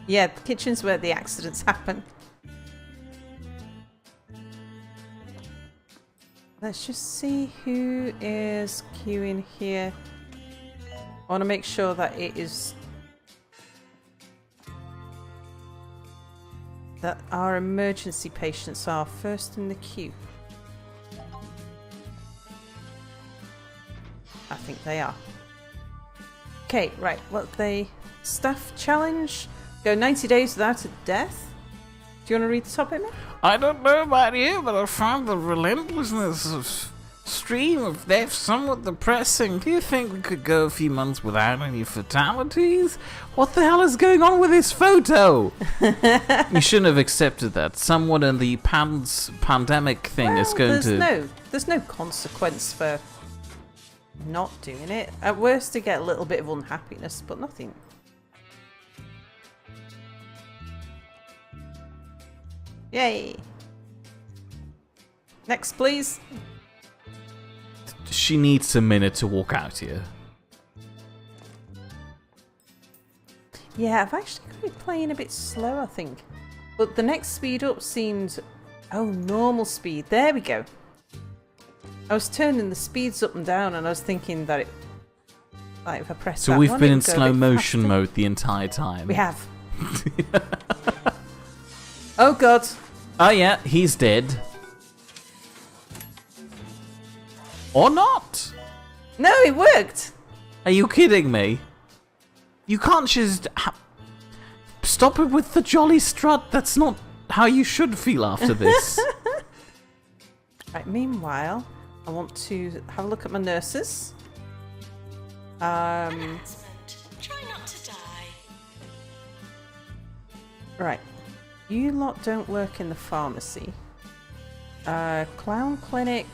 Yeah, the kitchen's where the accidents happen. Let's just see who is queuing here. I want to make sure that it is... that our emergency patients are first in the queue. I think they are. Okay, right. What they... Staff challenge. Go 90 days without a death. Do you want to read the top, Emma? I don't know about you, but I found the relentlessness of stream of death somewhat depressing. Do you think we could go a few months without any fatalities? What the hell is going on with this photo? You shouldn't have accepted that. Someone in the pandemic thing is going to... There's no consequence for not doing it. At worst, to get a little bit of unhappiness, but nothing. Yay! Next, please. She needs a minute to walk out here. Yeah, I've actually got it playing a bit slow, I think. But the next speed up seemed... Oh, normal speed. There we go. I was turning the speeds up and down, and I was thinking that it... Like, if I press So that we've one, been it in would go a slow bit motion faster. mode the entire time. We have. Oh, God. Oh yeah, he's dead. Or not. No, it worked. Are you kidding me? You can't just... Stop it with the jolly strut. That's not how you should feel after this. Right, meanwhile, I want to have a look at my nurses. Announcement. Try not to die. Right. You lot don't work in the pharmacy. Clown clinic.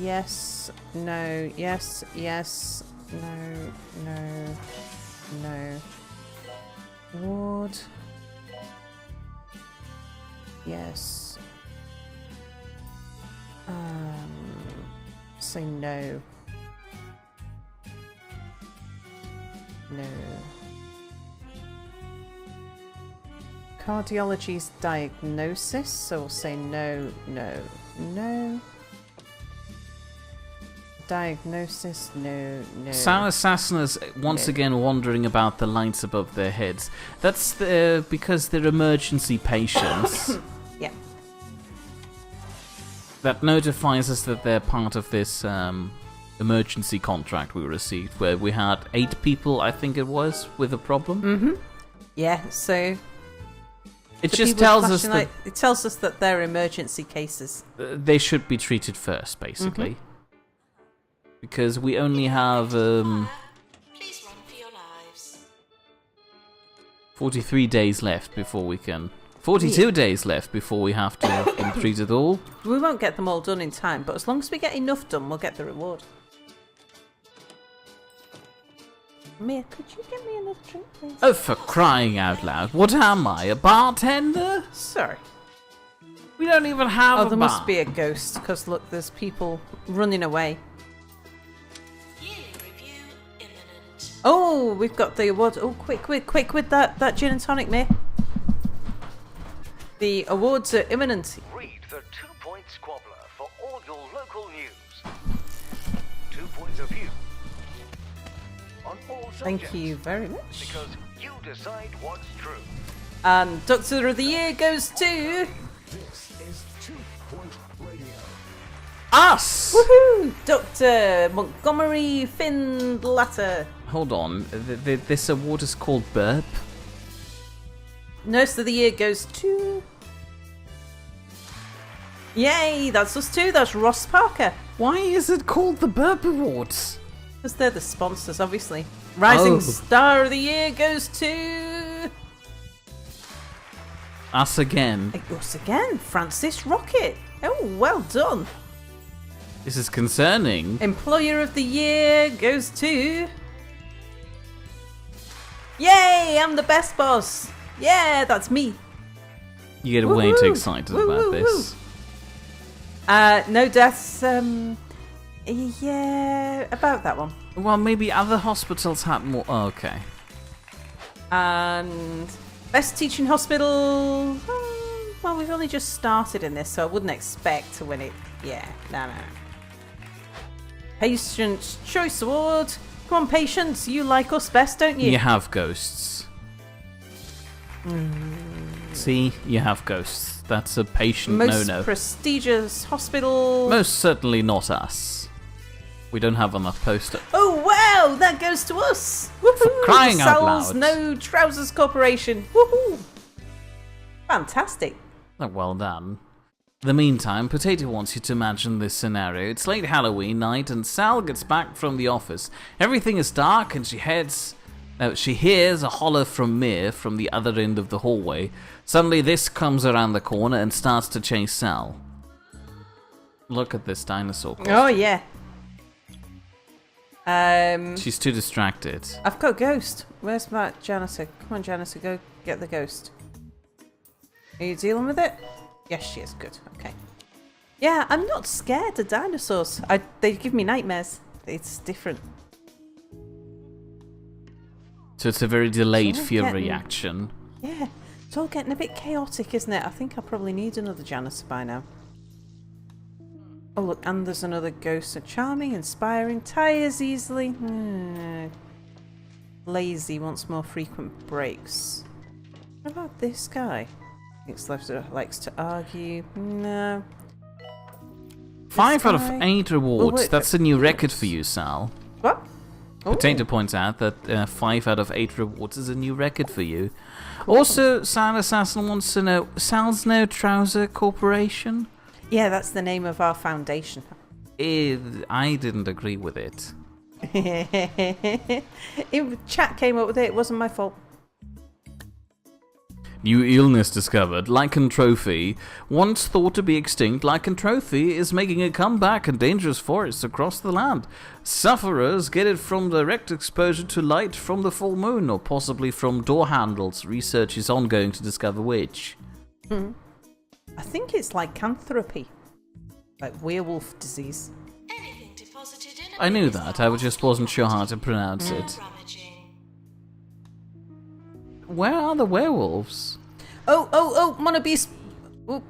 Yes. No. Yes. Yes. No. No. No. Ward. Yes. Say no. No. Cardiology's diagnosis, so we'll say no, no, no. Diagnosis, no, no. Sound Assassiners once again wandering about the lights above their heads. That's because they're emergency patients. Yeah. That notifies us that they're part of this emergency contract we received, where we had 8 people, I think it was, with a problem. Mm-hmm. Yeah, so... It just tells us that... It tells us that they're emergency cases. They should be treated first, basically. Because we only have... Please run for your lives. 43 days left before we can... 42 days left before we have to have them treated all. We won't get them all done in time, but as long as we get enough done, we'll get the reward. Mia, could you get me another drink, please? Oh, for crying out loud. What am I, a bartender? Sorry. We don't even have a bar. Oh, there must be a ghost, because look, there's people running away. Yearly review imminent. Oh, we've got the award. Oh, quick with that gin and tonic, Mia. The awards are imminent. Read the 2-point squabbler for all your local news. 2 points of view on all subjects. Thank you very much. Because you decide what's true. And Doctor of the Year goes to... This is 2-point radio. Us! Woohoo! Dr. Montgomery Findlatter. Hold on. This award is called Burp. Nurse of the Year goes to... Yay, that's us too. That's Ross Parker. Why is it called the Burp Awards? Because they're the sponsors, obviously. Rising Oh. Star of the Year goes to... Us again. Us again, Francis Rocket. Oh, well done. This is concerning. Employer of the Year goes to... Yay, I'm the best boss. Yeah, that's me. You get way too Woohoo! excited Woo, about woo, this. No deaths, yeah, about that one. Well, maybe other hospitals had more. Oh, okay. And best teaching hospital. Well, we've only just started in this, so I wouldn't expect to win it. Yeah, no. Patient's Choice Award. Come on, patients, you like us best, don't you? You have ghosts. See, you have ghosts. That's a patient Most no-no. prestigious hospital. Most certainly not us. We don't have enough poster. Oh wow, that goes to us! Woohoo! crying out Sal's loud. No Trousers Corporation. Woohoo! Fantastic. Oh, well done. In the meantime, Potato wants you to imagine this scenario. It's late Halloween night and Sal gets back from the office. Everything is dark and she hears a holler from Mir from the other end of the hallway. Suddenly this comes around the corner and starts to chase Sal. Look at this dinosaur costume. Oh yeah. She's too distracted. I've got a ghost. Where's my janitor? Come on, janitor, go get the ghost. Are you dealing with it? Yes, she is. Good. Okay. Yeah, I'm not scared of dinosaurs. They give me nightmares. It's different. So it's a very delayed Someone fear getting- reaction. Yeah, it's all getting a bit chaotic, isn't it? I think I probably need another janitor by now. Oh look, and there's another ghost. So charming, inspiring, tires easily. Lazy, wants more frequent breaks. What about this guy? Likes to argue. No. 5 out of guy- 8 rewards. wait, That's a new record for you, Sal. What? Potato points out that 5 out of 8 rewards is a new record for you. Also, Sal Assassin wants to know, Sal's No Trouser Corporation? Yeah, that's the name of our foundation. I didn't agree with it. Chat came up with it. It wasn't my fault. New illness discovered. Lycanthropy. Once thought to be extinct, lycanthropy is making a comeback in dangerous forests across the land. Sufferers get it from direct exposure to light from the full moon, or possibly from door handles. Research is ongoing to discover which. I think it's lycanthropy. Like werewolf disease. Anything deposited in a I knew bin is that, I just wasn't sure how to pronounce not it. rummaging. Where are the werewolves? Oh, Monobeast. Oop.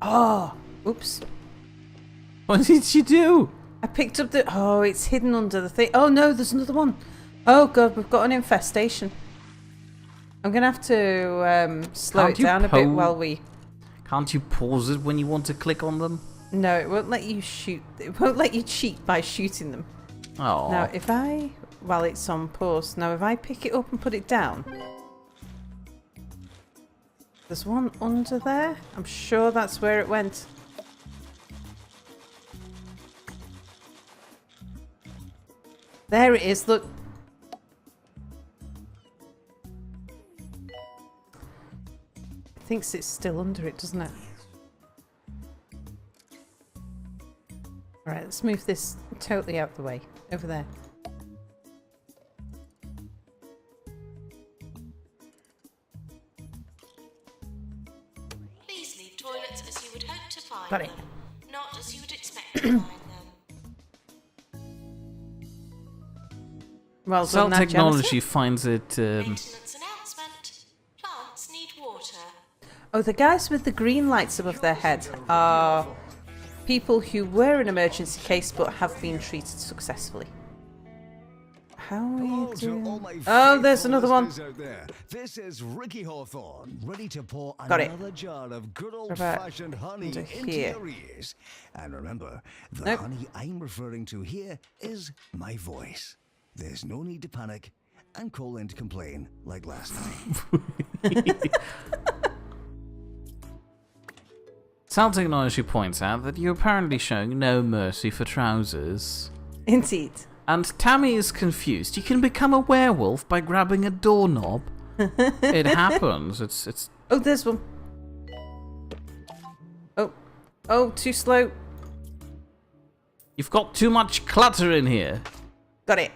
Oh, oops. What did you do? I picked up the... Oh, it's hidden under the thing. Oh, no, there's another one. Oh, God, we've got an infestation. I'm going to have to slow Can't it you down a bit while we... Can't you pause it when you want to click on them? No, it won't let you shoot. It won't let you cheat by shooting them. Oh. Now, if I... While it's on pause. Now, if I pick it up and put it down... There's one under there. I'm sure that's where it went. There it is, look. It thinks it's still under it, doesn't it? Alright, let's move this totally out the way. Over there. Please leave toilets as you would hope to find Got it. them, not as you would expect to find them. Well Cell done, that, Technology Janitor. finds it... Maintenance announcement. Plants need water. Oh, the guys with the green lights above their head are people who were in emergency case but have been treated successfully. How are you Hello to all doing? my Oh, there's faithful another one. listeners out there. This is Ricky Hawthorne, ready to pour Got it. another jar of good What about old-fashioned honey under into here? your ears. And remember, the Nope. honey I'm referring to here is my voice. There's no need to panic and call in to complain like last time. Cell Technology points out that you're apparently showing no mercy for trousers. Indeed. And Tammy is confused. You can become a werewolf by grabbing a doorknob. It happens. It's Oh, there's one. Oh, too slow. You've got too much clutter in here. Got it.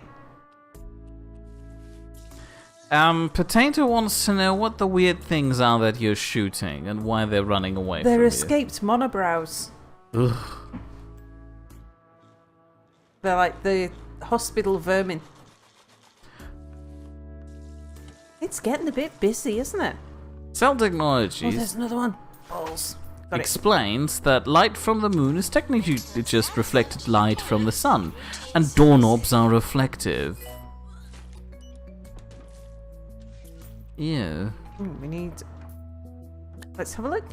Potato wants to know what the weird things are that you're shooting and why they're running away They're from escaped monobrows. you. Ugh. They're like the hospital vermin. It's getting a bit busy, isn't it? Cell Oh, Technologies there's another one. Balls. Got it. explains that light from the moon is technically just reflected light from the sun, and doorknobs are reflective. Yeah. We need... Let's have a look.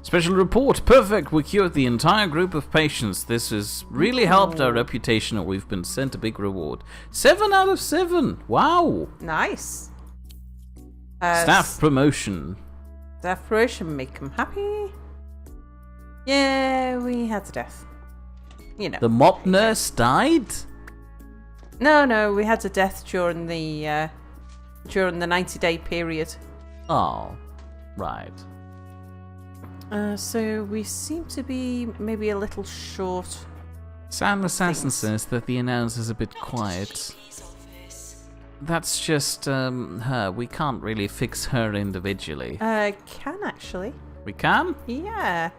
Special report. Perfect. We cured the entire group of patients. This has really helped our reputation, and we've been sent a big reward. 7 out of 7. Wow. Nice. Staff promotion. Staff promotion make them happy. Yeah, we had a death. You know. The mop nurse died? No, we had a death during the 90-day period. Oh, right. So we seem to be maybe a little short. Sam Assassin Thanks. says that the announcer's a bit quiet. GP's office. That's just her. We can't really fix her individually. Can actually. We can? Yeah.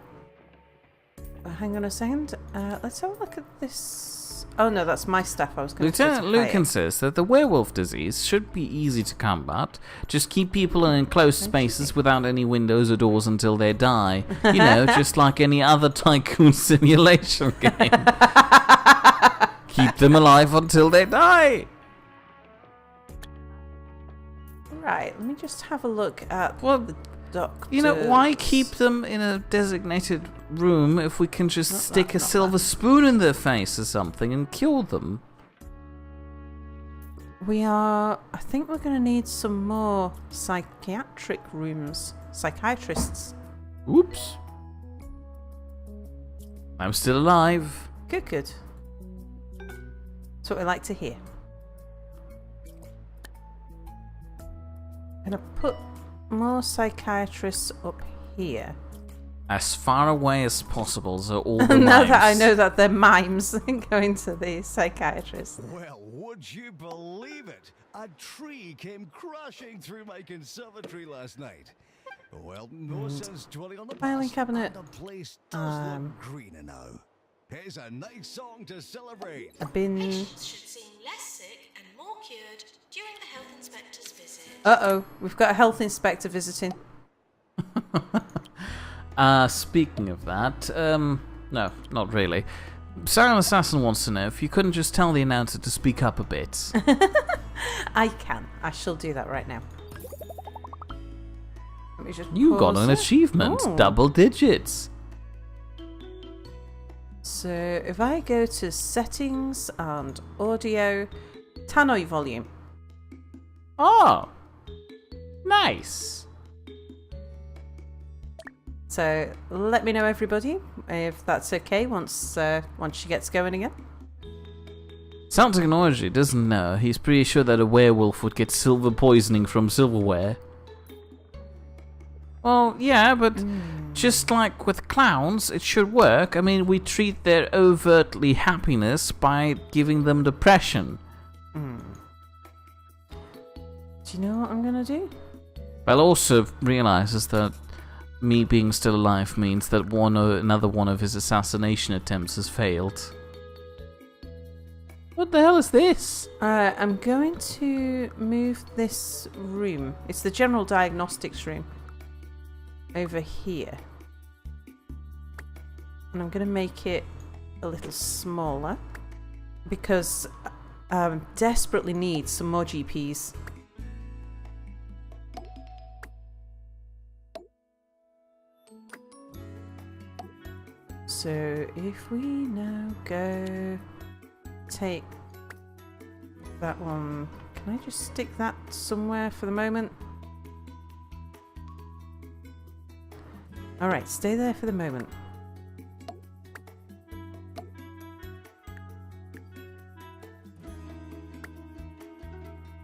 Hang on a second. Let's have a look at this. Oh no, that's my stuff. I was going to Lieutenant Lucan says that the werewolf disease should be easy to combat. Just keep people in enclosed spaces without any windows or doors until they die. You know, just like any other tycoon simulation game. Keep them alive until they die. Right, let me just have a look at Well, the doctor. You know, why keep them in a designated room if we can just stick a silver spoon in their face or something and cure them? I think we're going to need some more psychiatric rooms. Psychiatrists. Oops. I'm still alive. Good. That's what we like to hear. I'm going to put more psychiatrists up here. As far away as possible, so all the Now lives. that I know that they're mimes going to the psychiatrist. Well, would you believe it? A tree came crashing through my conservatory last night. Well, no sense dwelling on the Filing past. cabinet. And the place does look greener now. Here's a nice song to celebrate. A bin. Patients should seem less sick and more cured during the health inspector's visit. Uh-oh, we've got a health inspector visiting. Speaking of that, no, not really. Silent Assassin wants to know if you couldn't just tell the announcer to speak up a bit. I can. I shall do that right now. Let me just You got pause an it. achievement, Oh. double digits. So if I go to settings and audio, tannoy volume. Oh, nice. So let me know, everybody, if that's okay once she gets going again. Sound Technology doesn't know. He's pretty sure that a werewolf would get silver poisoning from silverware. Well, yeah, but just like with clowns, it should work. I mean, we treat their overtly happiness by giving them depression. Do you know what I'm gonna do? Bell also realizes that me being still alive means that another one of his assassination attempts has failed. What the hell is this? I'm going to move this room. It's the general diagnostics room. Over here. And I'm going to make it a little smaller. Because I desperately need some more GPs. So if we now go take that one, can I just stick that somewhere for the moment? Alright, stay there for the moment.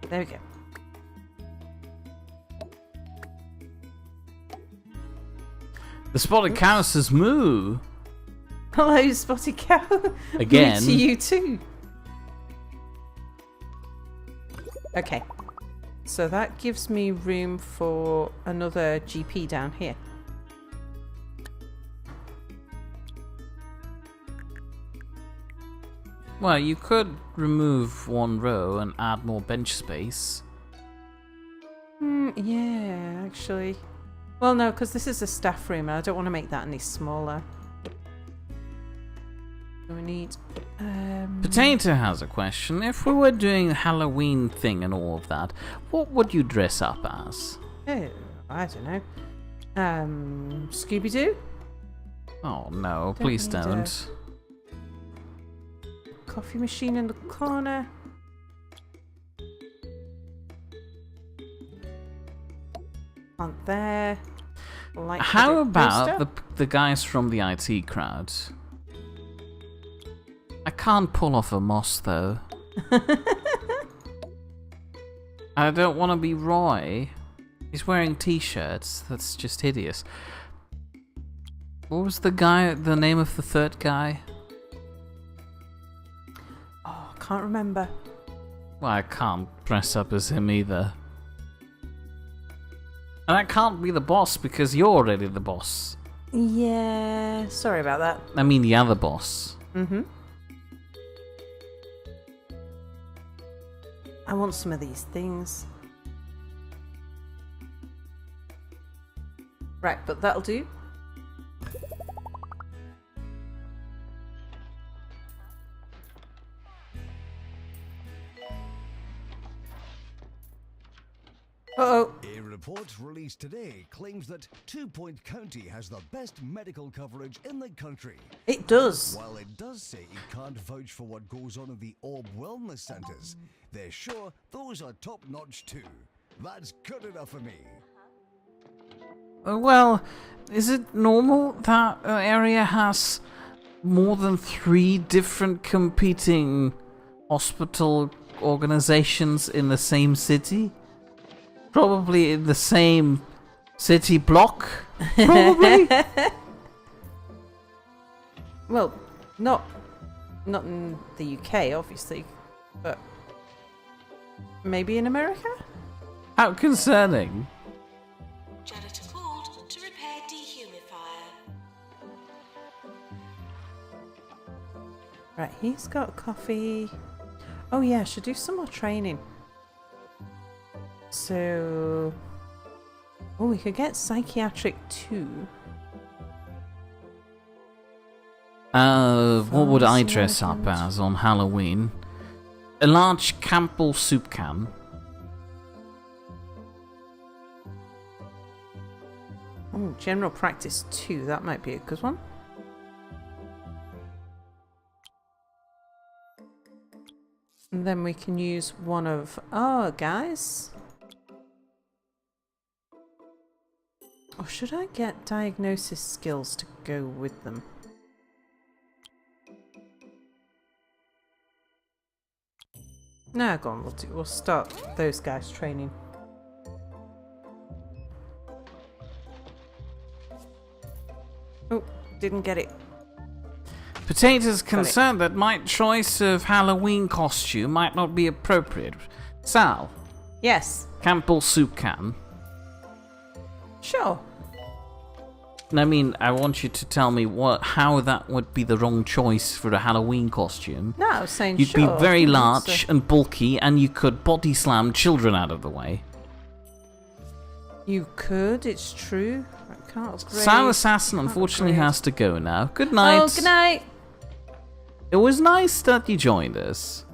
There we go. The spotted cow says moo. Hello, Spotted Cow. Again. Me to you too. Okay. So that gives me room for another GP down here. Well, you could remove one row and add more bench space. Yeah, actually. Well, no, because this is a staff room and I don't want to make that any smaller. So we need... Potato has a question. If we were doing a Halloween thing and all of that, what would you dress up as? Oh, I don't know. Scooby-Doo? Oh no, please need a- don't. Coffee machine in the corner. Aren't there. Light How for the about poster? the guys from the IT crowd? I can't pull off a moss though. I don't want to be Roy. He's wearing t-shirts. That's just hideous. What was the name of the third guy? Oh, can't remember. Well, I can't dress up as him either. And I can't be the boss because you're already the boss. Yeah, sorry about that. I mean the other boss. Mm-hmm. I want some of these things. Right, but that'll do. Uh-oh. A report released today claims that 2 Point County has the best medical coverage in the country. It does. While it does say it can't vouch for what goes on in the Orb Wellness Centres, they're sure those are top-notch too. That's good enough for me. Well, is it normal that an area has more than 3 different competing hospital organizations in the same city? Probably in the same city block. Probably. Well, not in the UK, obviously, but maybe in America? How concerning. Janitor called to repair dehumidifier. Right, he's got coffee. Oh yeah, I should do some more training. So... Oh, we could get psychiatric too. What would I Pharmacy dress up legend. as on Halloween? A large Campbell soup can. Oh, general practice 2, that might be a good one. And then we can use one of our guys. Or should I get diagnosis skills to go with them? No, go on, we'll start those guys training. Oh, didn't get it. Potato's concerned that my choice of Halloween costume might not be appropriate. Sal, Yes, Campbell soup can. sure. I mean, I want you to tell me how that would be the wrong choice for a Halloween costume. No, I was saying You'd sure. be very I think large so. and bulky, and you could body slam children out of the way. You could, it's true. I can't upgrade. Sal Assassin unfortunately has to go now. Good night. Oh, good night. It was nice that you joined us.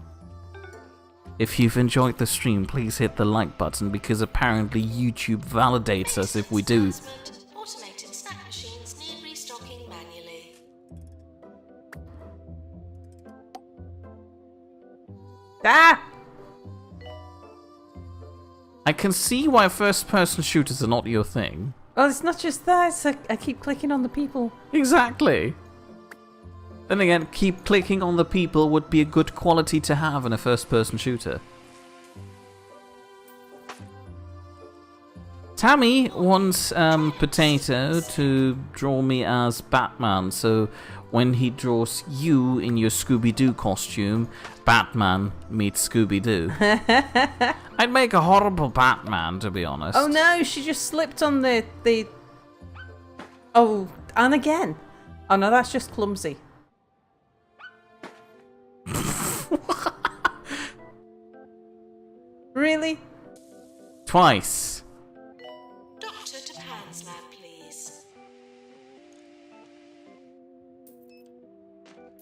If you've enjoyed the stream, please hit the like button because apparently YouTube validates us if we do. Advertisement. Automated snack machines need restocking manually. Ah! I can see why first-person shooters are not your thing. Oh, it's not just that. It's I keep clicking on the people. Exactly. Then again, keep clicking on the people would be a good quality to have in a first-person shooter. Tammy wants Potato to draw me as Batman, so when he draws you in your Scooby-Doo costume, Batman meets Scooby-Doo. I'd make a horrible Batman, to be honest. Oh no, she just slipped on the... Oh, and again. Oh no, that's just clumsy. Really? Twice. Doctor to Pan's lab, please.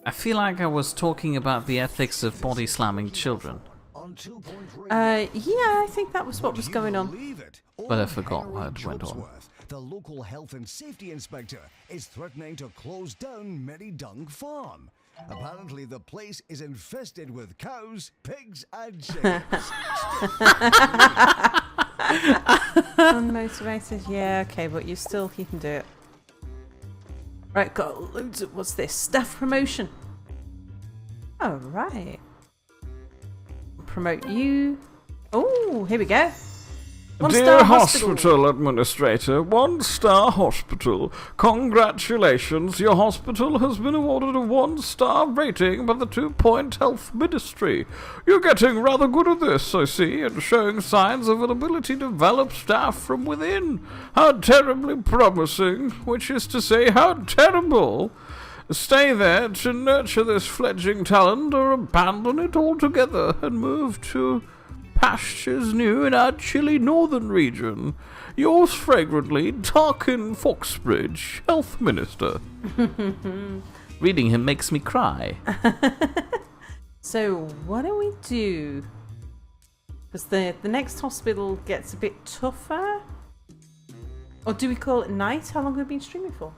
I feel like I was talking about the ethics of body slamming children. On 2 Point Yeah, I think that was what was going on. Believe it, But I Old forgot Henry what went on. Jobsworth, the local health and safety inspector, is threatening to close down Merrydunk Farm. Apparently, the place is infested with cows, pigs, and chickens. Unmotivated, yeah, okay, but you can do it. Right, got loads of, what's this? Staff promotion. Oh, right. Promote you. Oh, here we go. Dear One-star hospital. hospital administrator, 1-star hospital. Congratulations, your hospital has been awarded a 1-star rating by the 2 Point Health Ministry. You're getting rather good at this, I see, and showing signs of an ability to develop staff from within. How terribly promising, which is to say, how terrible. Stay there to nurture this fledgling talent or abandon it altogether and move to pastures new in our chilly northern region. Yours fragrantly, Tarkin Foxbridge, Health Minister. Reading him makes me cry. So, what do we do? Because the next hospital gets a bit tougher. Or do we call it night? How long have we been streaming for?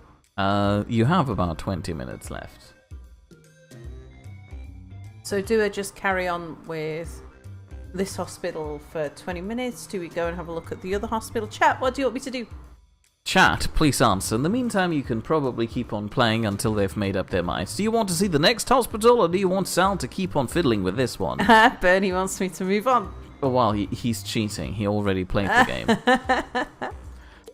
You have about 20 minutes left. So do I just carry on with this hospital for 20 minutes? Do we go and have a look at the other hospital? Chat, what do you want me to do? Chat, please answer. In the meantime, you can probably keep on playing until they've made up their minds. Do you want to see the next hospital, or do you want Sal to keep on fiddling with this one? Bernie wants me to move on. Well, he's cheating. He already played the game.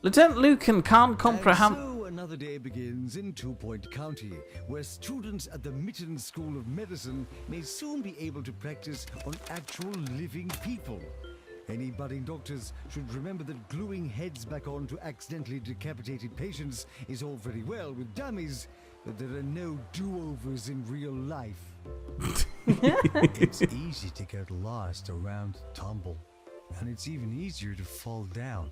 Lieutenant Lucan can't comprehend... And so another day begins in 2 Point County, where students at the Mitten School of Medicine may soon be able to practice on actual living people. Any budding doctors should remember that gluing heads back on to accidentally decapitated patients is all very well with dummies, but there are no do-overs in real life. It's easy to get lost around Tumble, and it's even easier to fall down.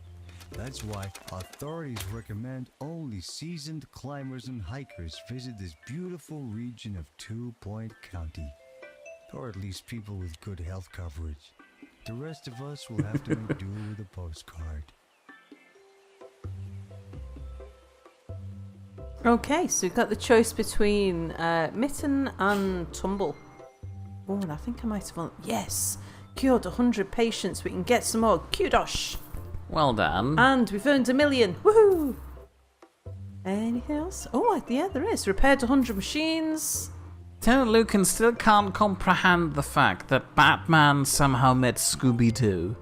That's why authorities recommend only seasoned climbers and hikers visit this beautiful region of 2 Point County. Or at least people with good health coverage. The rest of us will have to make do with a postcard. Okay, so we've got the choice between Mitten and Tumble. Oh, and I think I might have... Yes! Cured 100 patients. We can get some more. Kudos! Well done. And we've earned $1 million. Woohoo! Anything else? Oh, yeah, there is. Repaired 100 machines. Lieutenant Lucan still can't comprehend the fact that Batman somehow met Scooby-Doo.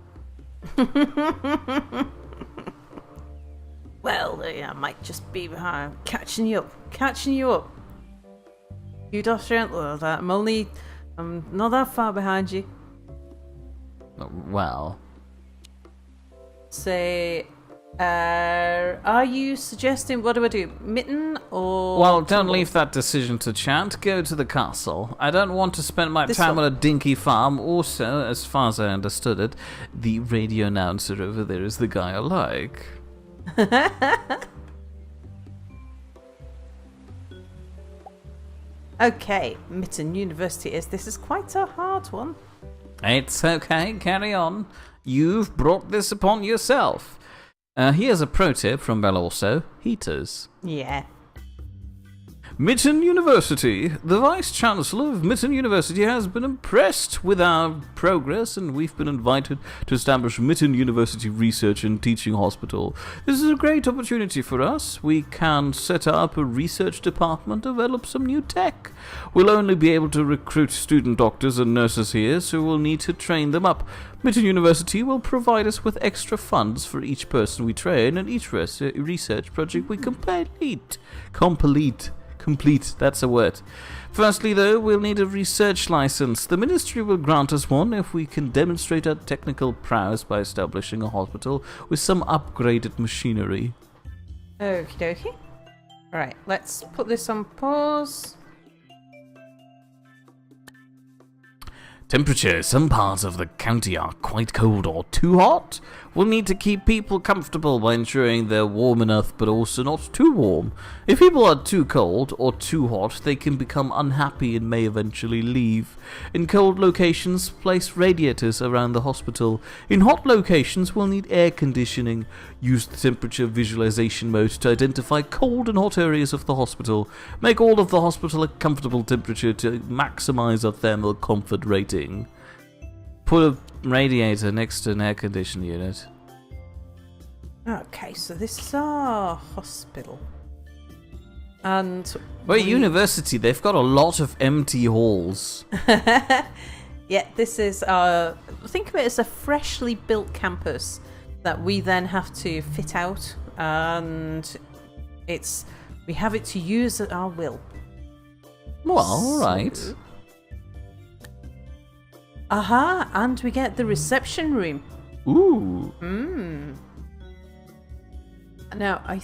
Well, I might just be behind. Catching you up. Kudos, well, I'm not that far behind you. Well... Say, are you suggesting, what do I do, Mitten or... Well, don't Tumble? leave that decision to chance. Go to the castle. I don't want to spend my This time one. on a dinky farm. Also, as far as I understood it, the radio announcer over there is the guy I like. Okay, Mitten University this is quite a hard one. It's okay, carry on. You've brought this upon yourself. Here's a pro tip from Bellorso. Heaters. Yeah. Mitten University. The Vice-Chancellor of Mitten University has been impressed with our progress, and we've been invited to establish Mitten University Research and Teaching Hospital. This is a great opportunity for us. We can set up a research department, develop some new tech. We'll only be able to recruit student doctors and nurses here, so we'll need to train them up. Mitten University will provide us with extra funds for each person we train and each research project we complete. Complete, that's a word. Firstly, though, we'll need a research license. The Ministry will grant us one if we can demonstrate our technical prowess by establishing a hospital with some upgraded machinery. Okie dokie. Alright, let's put this on pause. Temperatures. Some parts of the county are quite cold or too hot. We'll need to keep people comfortable by ensuring they're warm enough but also not too warm. If people are too cold or too hot, they can become unhappy and may eventually leave. In cold locations, place radiators around the hospital. In hot locations, we'll need air conditioning. Use the temperature visualization mode to identify cold and hot areas of the hospital. Make all of the hospital a comfortable temperature to maximize our thermal comfort rating. Put a radiator next to an air conditioning unit. Okay, so this is our hospital. And... Well, university, they've got a lot of empty halls. Yeah, this is our... Think of it as a freshly built campus that we then have to fit out. And we have it to use at our will. Well, alright. Aha, and we get the reception room. Ooh. Now, I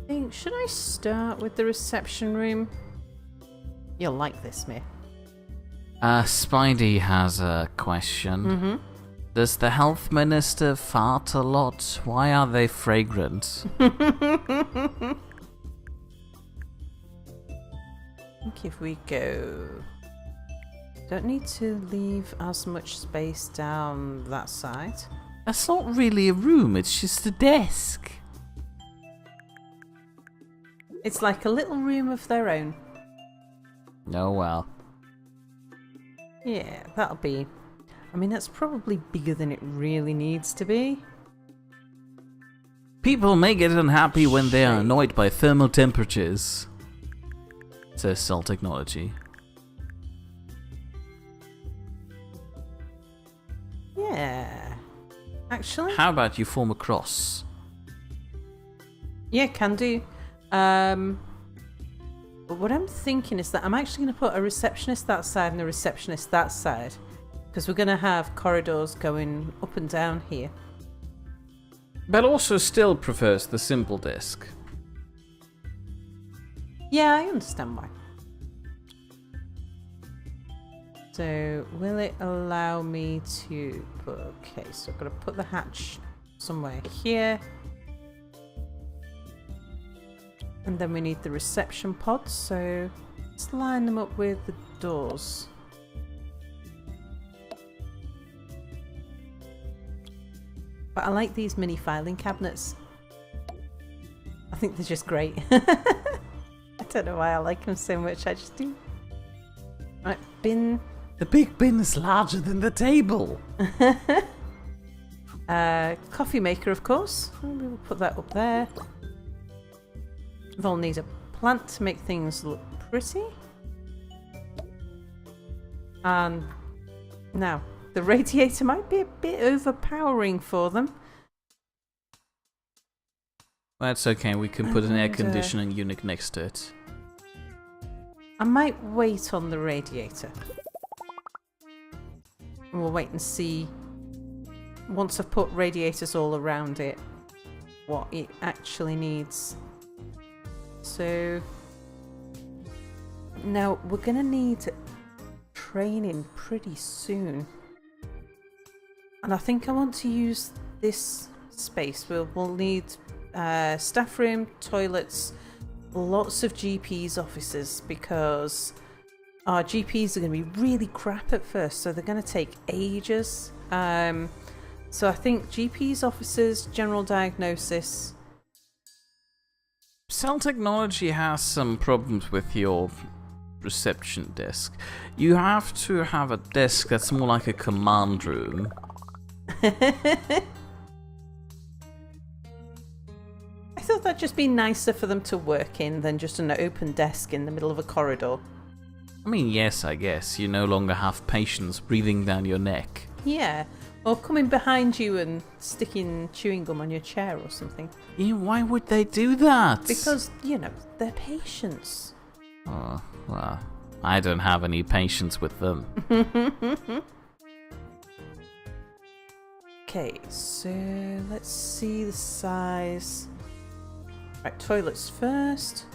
think... Should I start with the reception room? You'll like this, Mick. Spidey has a question. Mm-hmm. Does the health minister fart a lot? Why are they fragrant? I think if we go... Don't need to leave as much space down that side. That's not really a room, it's just a desk. It's like a little room of their own. Oh well. Yeah, that'll be... I mean, that's probably bigger than it really needs to be. People may get unhappy when they are annoyed by thermal temperatures, says Cell Technology. Yeah. actually. How about you form a cross? Yeah, can do. But what I'm thinking is that I'm actually going to put a receptionist that side and a receptionist that side. Because we're going to have corridors going up and down here. Belle also still prefers the simple desk. Yeah, I understand why. So, will it allow me to put... Okay, so I've got to put the hatch somewhere here. And then we need the reception pods, so let's line them up with the doors. But I like these mini filing cabinets. I think they're just great. I don't know why I like them so much, I just do. Right, bin. The big bin is larger than the table. Coffee maker, of course. We'll put that up there. We'll need a plant to make things look pretty. And now, the radiator might be a bit overpowering for them. That's okay, we can put an air And, conditioning unit next to it. I might wait on the radiator. We'll wait and see, once I've put radiators all around it, what it actually needs. So, now we're going to need training pretty soon. And I think I want to use this space. We'll need staff room, toilets, lots of GP's offices, because our GPs are going to be really crap at first, so they're going to take ages. So I think GP's offices, general diagnosis. Cell Technology has some problems with your reception desk. You have to have a desk that's more like a command room. I thought that'd just be nicer for them to work in than just an open desk in the middle of a corridor. I mean, yes, I guess. You no longer have patients breathing down your neck. Yeah, or coming behind you and sticking chewing gum on your chair or something. Yeah, why would they do that? Because, you know, they're patients. Oh, well, I don't have any patience with them. Okay, so let's see the size. Right, toilets first.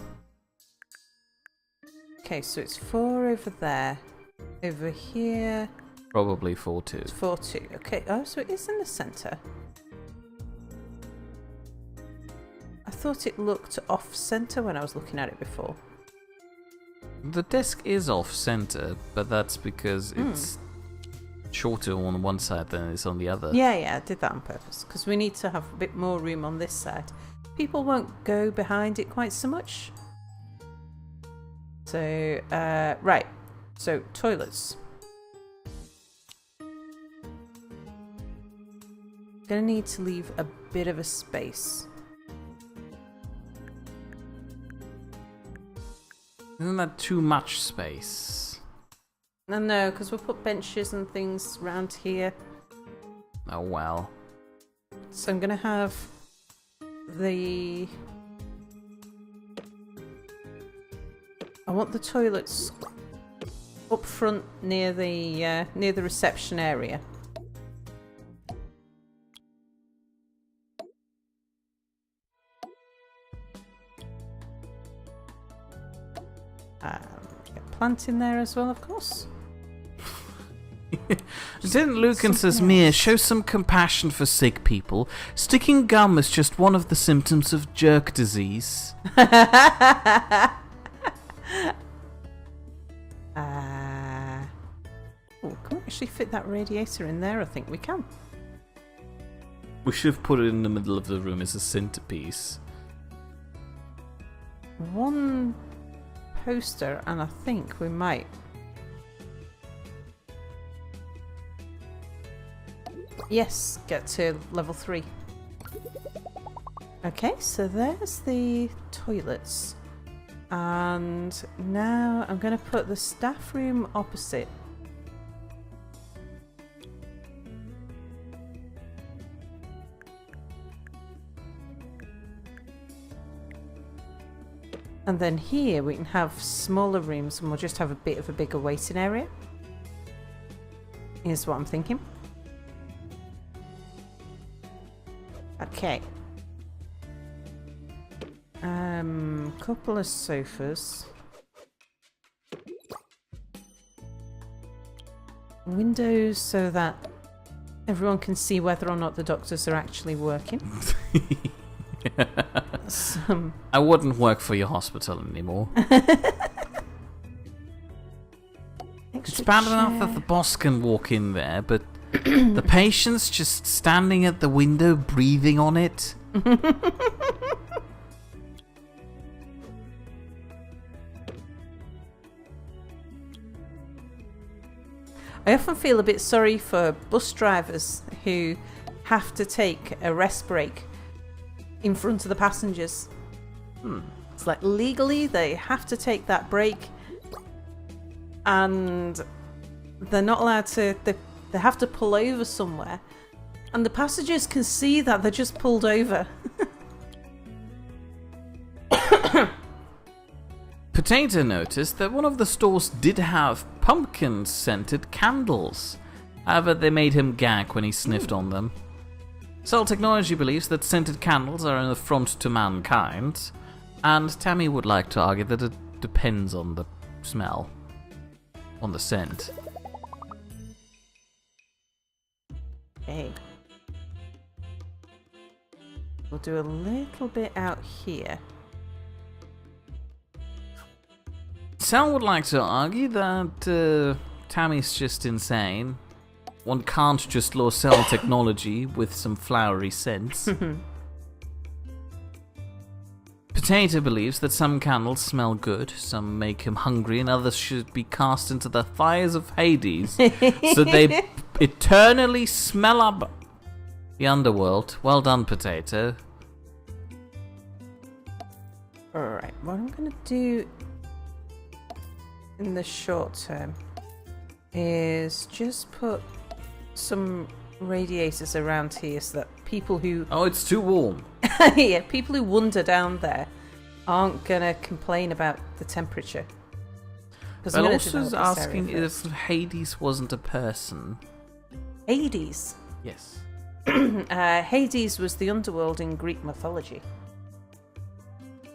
Okay, so it's 4 over there. Over here, Probably 4-2. it's 4, 2. Okay, oh, so it is in the centre. I thought it looked off-centre when I was looking at it before. The desk is off-center, but that's because it's shorter on one side than it's on the other. Yeah, I did that on purpose, because we need to have a bit more room on this side. People won't go behind it quite so much. So, right. So, toilets. Gonna need to leave a bit of a space. Isn't that too much space? No, because we'll put benches and things around here. Oh well. So I'm gonna have I want the toilets up front near the reception area. Get a plant in there as well, of course. Didn't Lucan says, Mia, show some compassion for sick people. Sticking gum is just one of the symptoms of jerk disease. Can we actually fit that radiator in there? I think we can. We should have put it in the middle of the room as a centerpiece. One poster, and I think we might. Yes, get to level 3. Okay, so there's the toilets. And now I'm going to put the staff room opposite. And then here we can have smaller rooms and we'll just have a bit of a bigger waiting area. Is what I'm thinking. Okay. Couple of sofas. Windows so that everyone can see whether or not the doctors are actually working. I wouldn't work for your hospital anymore. It's bad enough that the boss can walk in there, but the patient's just standing at the window breathing on it. I often feel a bit sorry for bus drivers who have to take a rest break in front of the passengers. It's like legally they have to take that break and they're not allowed to, they have to pull over somewhere and the passengers can see that they're just pulled over. Potato noticed that one of the stores did have pumpkin-scented candles. However, they made him gag when he sniffed on them. Cell Technology believes that scented candles are an affront to mankind, and Tammy would like to argue that it depends on the smell, on the scent. Okay. We'll do a little bit out here. Cell would like to argue that Tammy's just insane. One can't just lure Cell Technology with some flowery scents. Potato believes that some candles smell good, some make him hungry, and others should be cast into the fires of Hades so they eternally smell up the underworld. Well done, Potato. Alright, what I'm going to do in the short term is just put some radiators around here so that people who Oh, it's too warm. yeah, people who wander down there aren't gonna complain about the temperature. But also is asking if Hades wasn't a person. Hades. Yes. Hades was the underworld in Greek mythology.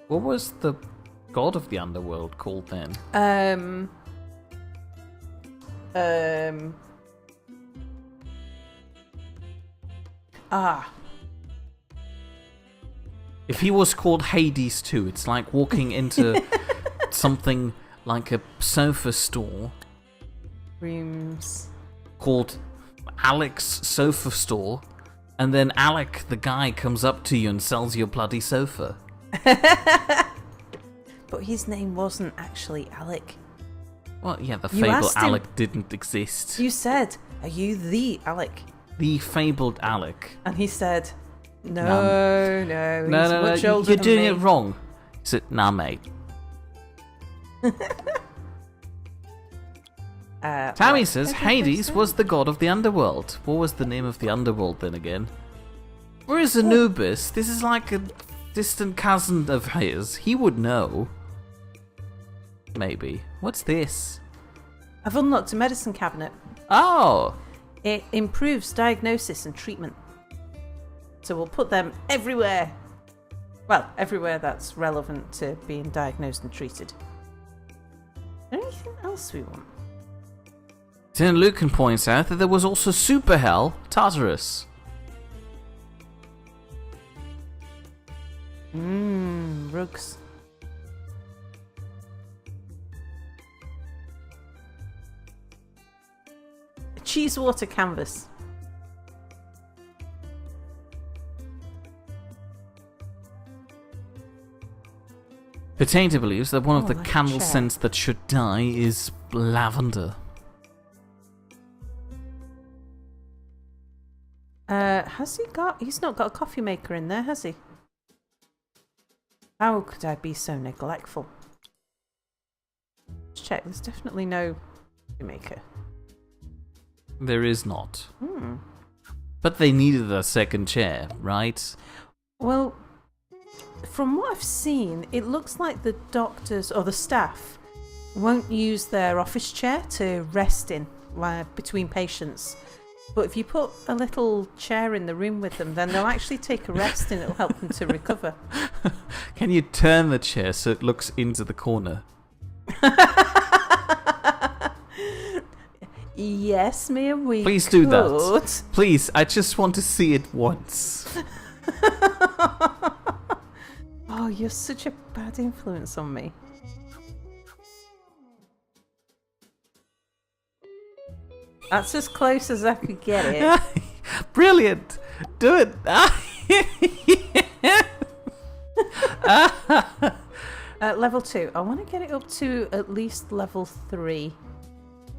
What was the god of the underworld called then? If he was called Hades too, it's like walking into something like a sofa store Rooms. called Alec's Sofa Store, and then Alec, the guy, comes up to you and sells you a bloody sofa. But his name wasn't actually Alec. Well, yeah, the You fabled asked him- Alec didn't exist. You said, "Are you the Alec?" The fabled Alec. And he said, "No, he's No, much older you're than doing me." it wrong. He said, nah, mate. Tammy Right. says Okay, Hades so- was the god of the underworld. What was the name of the underworld then again? Where is Anubis? This is like a distant cousin of his. He would know. Maybe. What's this? I've unlocked a medicine cabinet. Oh! It improves diagnosis and treatment. So we'll put them everywhere. Well, everywhere that's relevant to being diagnosed and treated. Anything else we want? Then Lucan points out that there was also Super Hell, Tartarus. Rugs. A cheese water canvas. Potato believes that one of the like a candle chair. scents that should die is lavender. Has he got... He's not got a coffee maker in there, has he? How could I be so neglectful? Let's check. There's definitely no coffee maker. There is not. But they needed a second chair, right? Well, from what I've seen, it looks like the doctors or the staff won't use their office chair to rest in between patients. But if you put a little chair in the room with them, then they'll actually take a rest and it'll help them to recover. Can you turn the chair so it looks into the corner? Yes, Mia, we Please could. do that. Please, I just want to see it once. Oh, you're such a bad influence on me. That's as close as I could get it. Brilliant. Do it. Level 2. I want to get it up to at least level 3.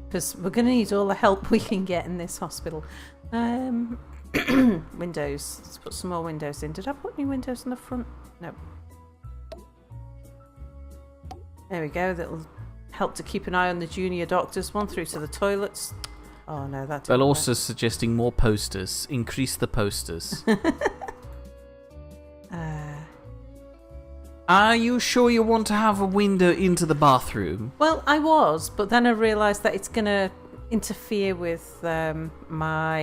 Because we're going to need all the help we can get in this hospital. Windows. Let's put some more windows in. Did I put any windows in the front? No. There we go. That'll help to keep an eye on the junior doctors. One through to the toilets. Oh no, that didn't Well, work. also suggesting more posters. Increase the posters. Are you sure you want to have a window into the bathroom? Well, I was, but then I realised that it's going to interfere with my...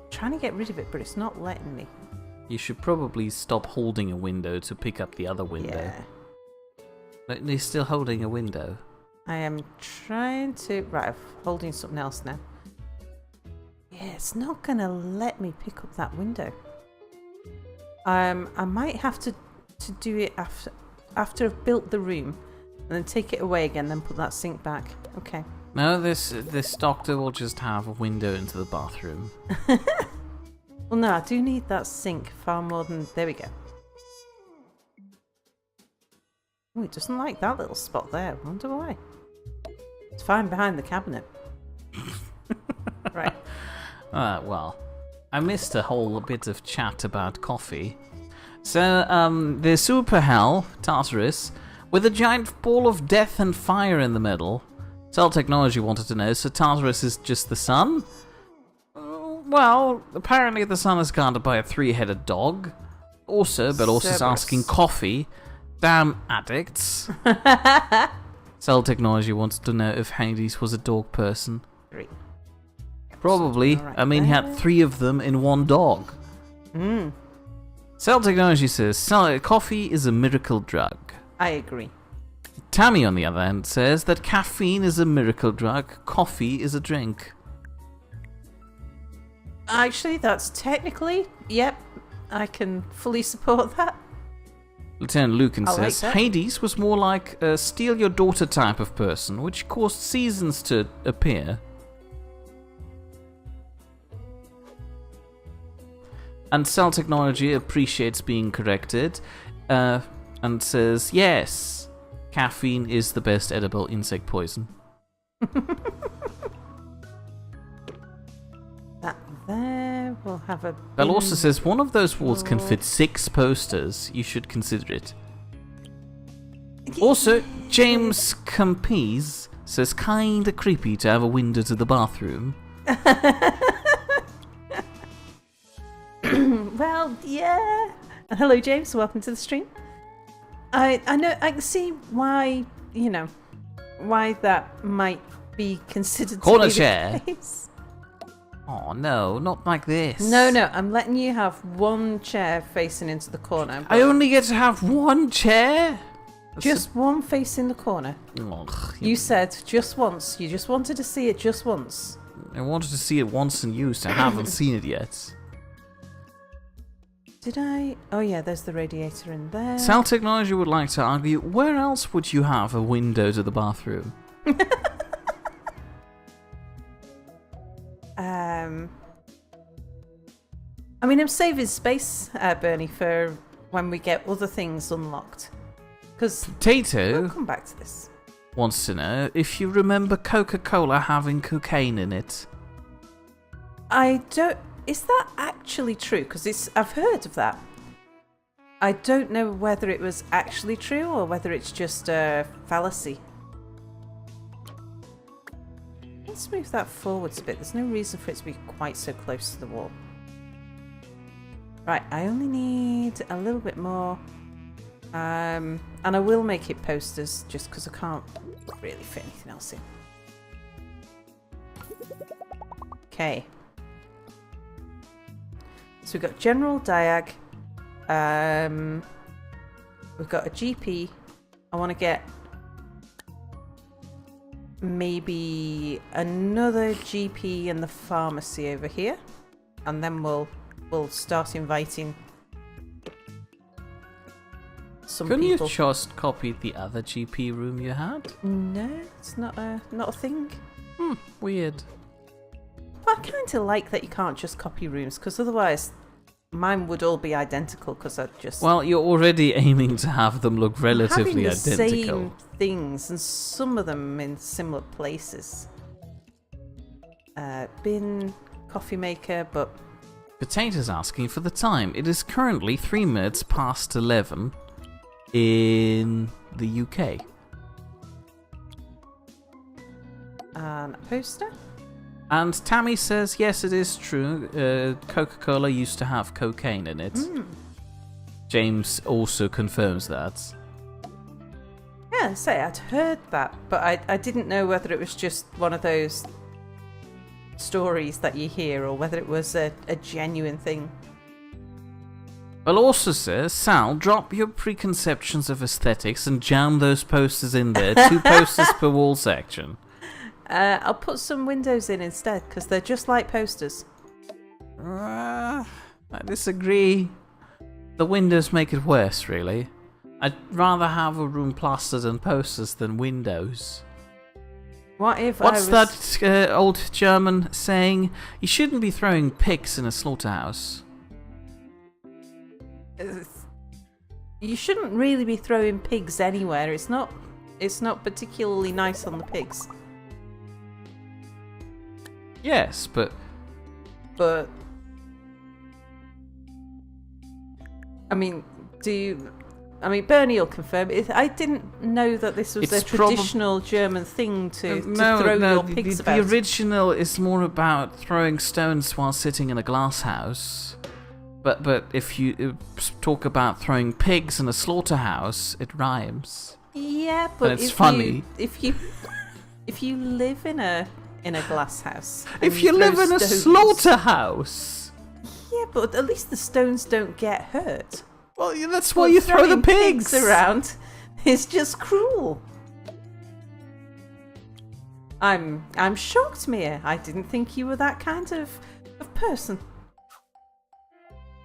trying to get rid of it, but it's not letting me. You should probably stop holding a window to pick up the other window. Yeah. But you're still holding a window. I am trying to... Right, I'm holding something else now. Yeah, it's not going to let me pick up that window. I might have to do it after I've built the room, and then take it away again, then put that sink back. Okay. No, this doctor will just have a window into the bathroom. Well, no, I do need that sink far more than... There we go. Oh, it doesn't like that little spot there. I wonder why. It's fine behind the cabinet. Right. Well, I missed a whole bit of chat about coffee. So, the super hell, Tartarus, with a giant ball of death and fire in the middle. Cell Technology wanted to know, so Tartarus is just the sun? Well, apparently the sun is guarded by a 3-headed dog. Also, Belorsus is asking coffee. Damn addicts. Cell Technology wanted to know if Hades was a dog person. 3. Probably. Right I mean, he had there. 3 of them in one dog. Cell Technology says, coffee is a miracle drug. I agree. Tammy, on the other hand, says that caffeine is a miracle drug, coffee is a drink. Actually, that's technically... Yep, I can fully support that. Lieutenant Lucan I like says, that. Hades was more like a steal your daughter type of person, which caused seasons to appear. And Cell Technology appreciates being corrected, and says, yes, caffeine is the best edible insect poison. That there, we'll have a... Bell also says, one of those walls can fit 6 posters. You should consider it. Also, James Campese says, kinda creepy to have a window to the bathroom. Well, yeah. Hello, James. Welcome to the stream. I know. I can see why. Why that might be considered Corner to be chair. The case. Oh no, not like this. No. I'm letting you have one chair facing into the corner. I only get to have one chair? Just one facing the corner. Ugh, You said just once. You just wanted to see it just once. I wanted to see it once and used. I haven't seen it yet. Did I? Oh yeah, there's the radiator in there. Cell Technology would like to argue, where else would you have a window to the bathroom? I mean, I'm saving space, Bernie, for when we get other things unlocked. Because we'll Potato come back to this. wants to know if you remember Coca-Cola having cocaine in it. I don't... Is that actually true? Because I've heard of that. I don't know whether it was actually true or whether it's just a fallacy. Let's move that forwards a bit. There's no reason for it to be quite so close to the wall. Right, I only need a little bit more. And I will make it posters just because I can't really fit anything else in. Okay. So we've got General Diag. We've got a GP. I want to get maybe another GP in the pharmacy over here. And then we'll start inviting some Couldn't people. you just copy the other GP room you had? No, it's not a thing. Weird. But I kind of like that you can't just copy rooms, because otherwise mine would all be identical, because I'd just... Well, you're already aiming to have them look relatively having the identical. same things, and some of them in similar places. Bin, coffee maker, but... Potato's asking for the time. It is currently 3 minutes past 11 in the UK. And a poster. And Tammy says, yes, it is true. Coca-Cola used to have cocaine in it. James also confirms that. Yeah, say I'd heard that, but I didn't know whether it was just one of those stories that you hear, or whether it was a genuine thing. Well, also says, Sal, drop your preconceptions of aesthetics and jam those posters in there. 2 posters per wall section. I'll put some windows in instead, because they're just like posters. I disagree. The windows make it worse, really. I'd rather have a room plastered in posters than windows. What if What's I was... that old German saying? You shouldn't be throwing pigs in a slaughterhouse. You shouldn't really be throwing pigs anywhere. It's not particularly nice on the pigs. Yes, but I mean, Bernie will confirm it. I didn't know that this was It's a traditional German thing to throw your pigs about. The original is more about throwing stones while sitting in a glass house. But if you talk about throwing pigs in a slaughterhouse, it rhymes. Yeah, but And it's funny. If you live in a glass house, and If you throw live in a stones- slaughterhouse, yeah, but at least the stones don't get hurt. well, that's why you throw the Throwing pigs around. It's just cruel. I'm shocked, Mia. I didn't think you were that kind of person.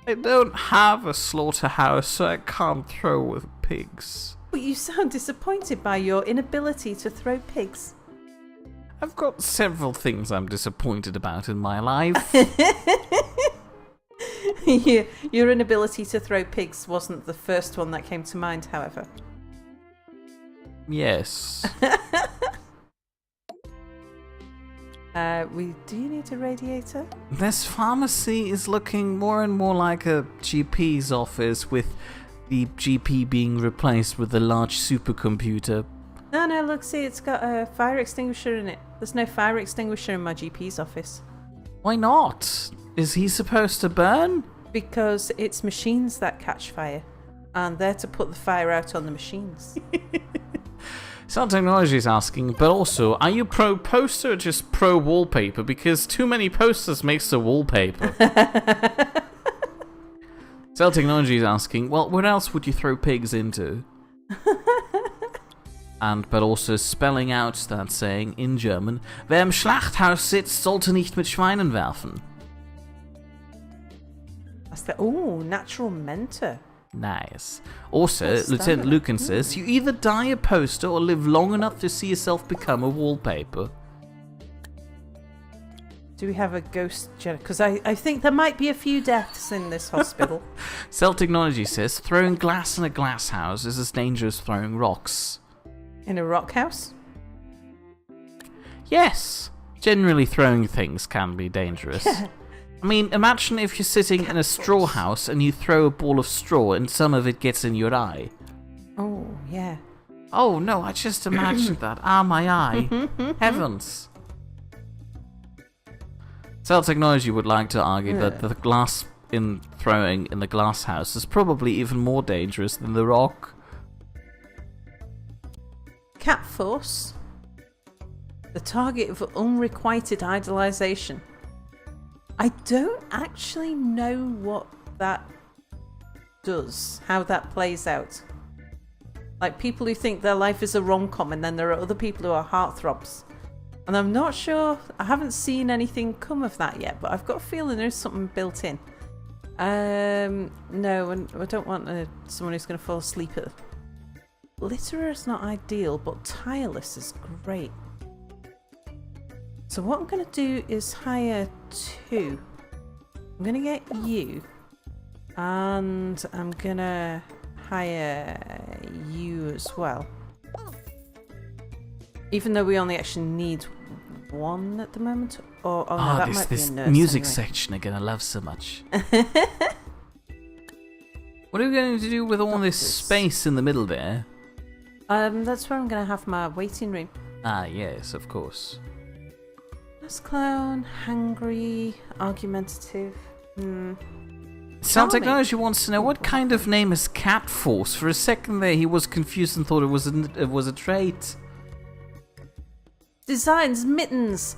I don't have a slaughterhouse, so I can't throw with pigs. But you sound disappointed by your inability to throw pigs. I've got several things I'm disappointed about in my life. Your inability to throw pigs wasn't the first one that came to mind, however. Yes. Do you need a radiator? This pharmacy is looking more and more like a GP's office, with the GP being replaced with a large supercomputer. No, look, see, it's got a fire extinguisher in it. There's no fire extinguisher in my GP's office. Why not? Is he supposed to burn? Because it's machines that catch fire, and they're to put the fire out on the machines. Sound Technology is asking, but also, are you pro poster or just pro wallpaper? Because too many posters makes the wallpaper. Cell Technology is asking, well, what else would you throw pigs into? But also spelling out that saying in German, wer im Schlachthaus sitzt, sollte nicht mit Schweinen werfen. That's the natural mentor. Nice. Also, What's Lieutenant that? Lucan says, you either die a poster or live long enough to see yourself become a wallpaper. Do we have a ghost gen? Because I think there might be a few deaths in this hospital. Cell Technology says, throwing glass in a glass house is as dangerous as throwing rocks. In a rock house? Yes. Generally throwing things can be dangerous. I mean, imagine if you're sitting in a straw house and you throw a ball of straw and some of it gets in your eye. Oh, yeah. Oh no, I just imagined that. Ah, my eye. Heavens. Cell Technology would like to argue that the glass in throwing in the glass house is probably even more dangerous than the rock. Cat Force. The target of unrequited idolization. I don't actually know what that does, how that plays out. Like people who think their life is a rom-com, and then there are other people who are heartthrobs. And I'm not sure, I haven't seen anything come of that yet, but I've got a feeling there's something built in. No, and I don't want someone who's going to fall asleep at... Litterer is not ideal, but tireless is great. So what I'm going to do is hire 2. I'm going to get you, and I'm going to hire you as well. Even though we only actually need 1 at the moment. Or, oh no, that might be a nurse music anyway. section I'm gonna love so much. What are we going to do with all this space in the middle there? That's where I'm going to have my waiting room. Ah, yes, of course. That's clown, hungry, argumentative. Sound Charming. Technology wants to know what kind of name is Cat Force. For a second there, he was confused and thought it was a trait. Designs mittens.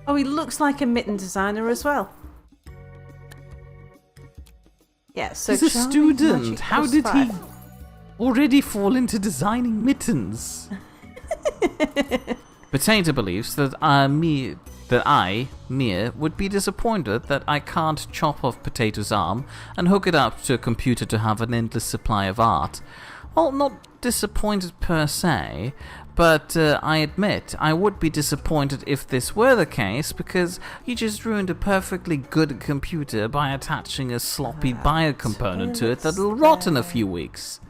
Oh, he looks like a mitten designer as well. Yeah, so He's a charming, student. magic How plus did he 5. already fall into designing mittens? Potato believes that Mia, would be disappointed that I can't chop off Potato's arm and hook it up to a computer to have an endless supply of art. Well, not disappointed per se, but I admit I would be disappointed if this were the case, because you just ruined a perfectly good computer by attaching a sloppy biocomponent to it that'll rot in a few weeks.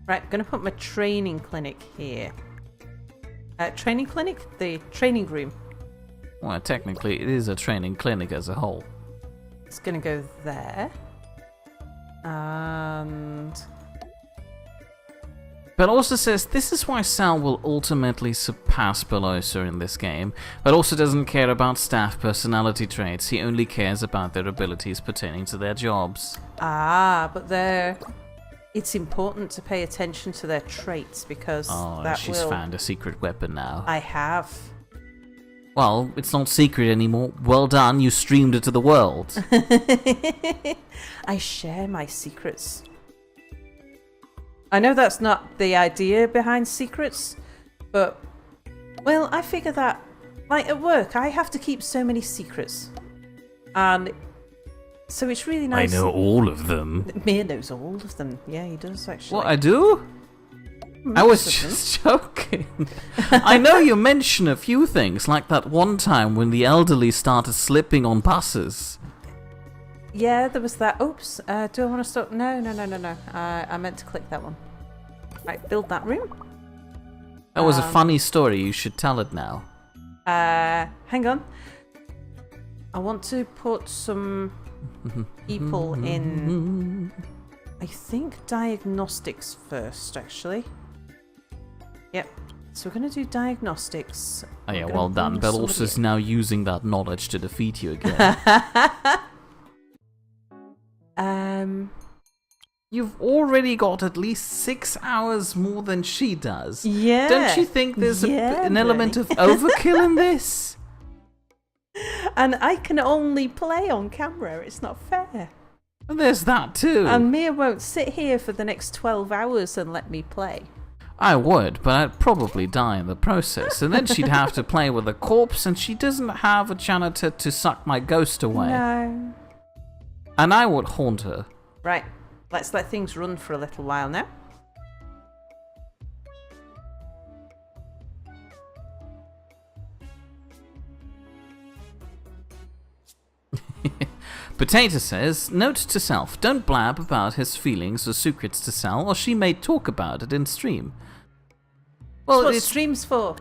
Right, I'm going to put my training clinic here. Training clinic? The training room. Well, technically it is a training clinic as a whole. It's going to go there. And... But also says this is why Sal will ultimately surpass Pelosa in this game, but also doesn't care about staff personality traits. He only cares about their abilities pertaining to their jobs. but it's important to pay attention to their traits, because that she's found a secret weapon now. I have. Well, it's not secret anymore. Well done, you streamed it to the world. I share my secrets. I know that's not the idea behind secrets, but, well, I figure that, like at work, I have to keep so many secrets. And so it's really nice. I know all of them. Mia knows all of them. Yeah, he does, actually. What, I do? I was just joking. I know you mention a few things, like that one time when the elderly started slipping on buses. Yeah, there was that. Oops. Do I want to stop? No. I meant to click that one. Right, build that room. That was a funny story. You should tell it now. Hang on. I want to put some people in, I think, diagnostics first, actually. Yep. So we're going to do diagnostics. Oh yeah, We're well gonna done. bring Belos is somebody now using that knowledge to defeat you again. You've already got at least 6 hours more than she does. Yeah. Don't you think there's Yeah, an element Bernie. of overkill in this? And I can only play on camera. It's not fair. There's that too. And Mia won't sit here for the next 12 hours and let me play. I would, but I'd probably die in the process. And then she'd have to play with a corpse, and she doesn't have a janitor to suck my ghost away. No. And I would haunt her. Right. Let's let things run for a little while now. Potato says, note to self, don't blab about his feelings or secrets to Sal, or she may talk about it in stream. Well, That's what it's stream's for.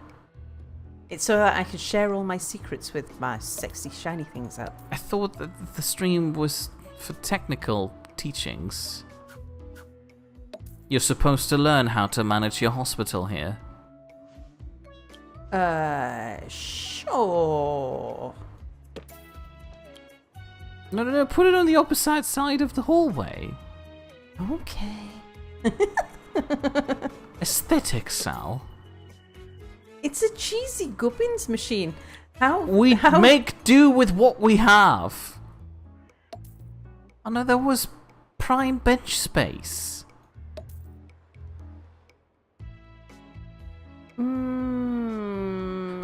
It's so that I can share all my secrets with my sexy shiny things out. I thought that the stream was for technical teachings. You're supposed to learn how to manage your hospital here. Sure. No, put it on the opposite side of the hallway. Okay. Aesthetic, Sal. It's a cheesy Gubbins machine. How? We how? make do with what we have. Oh no, there was prime bench space.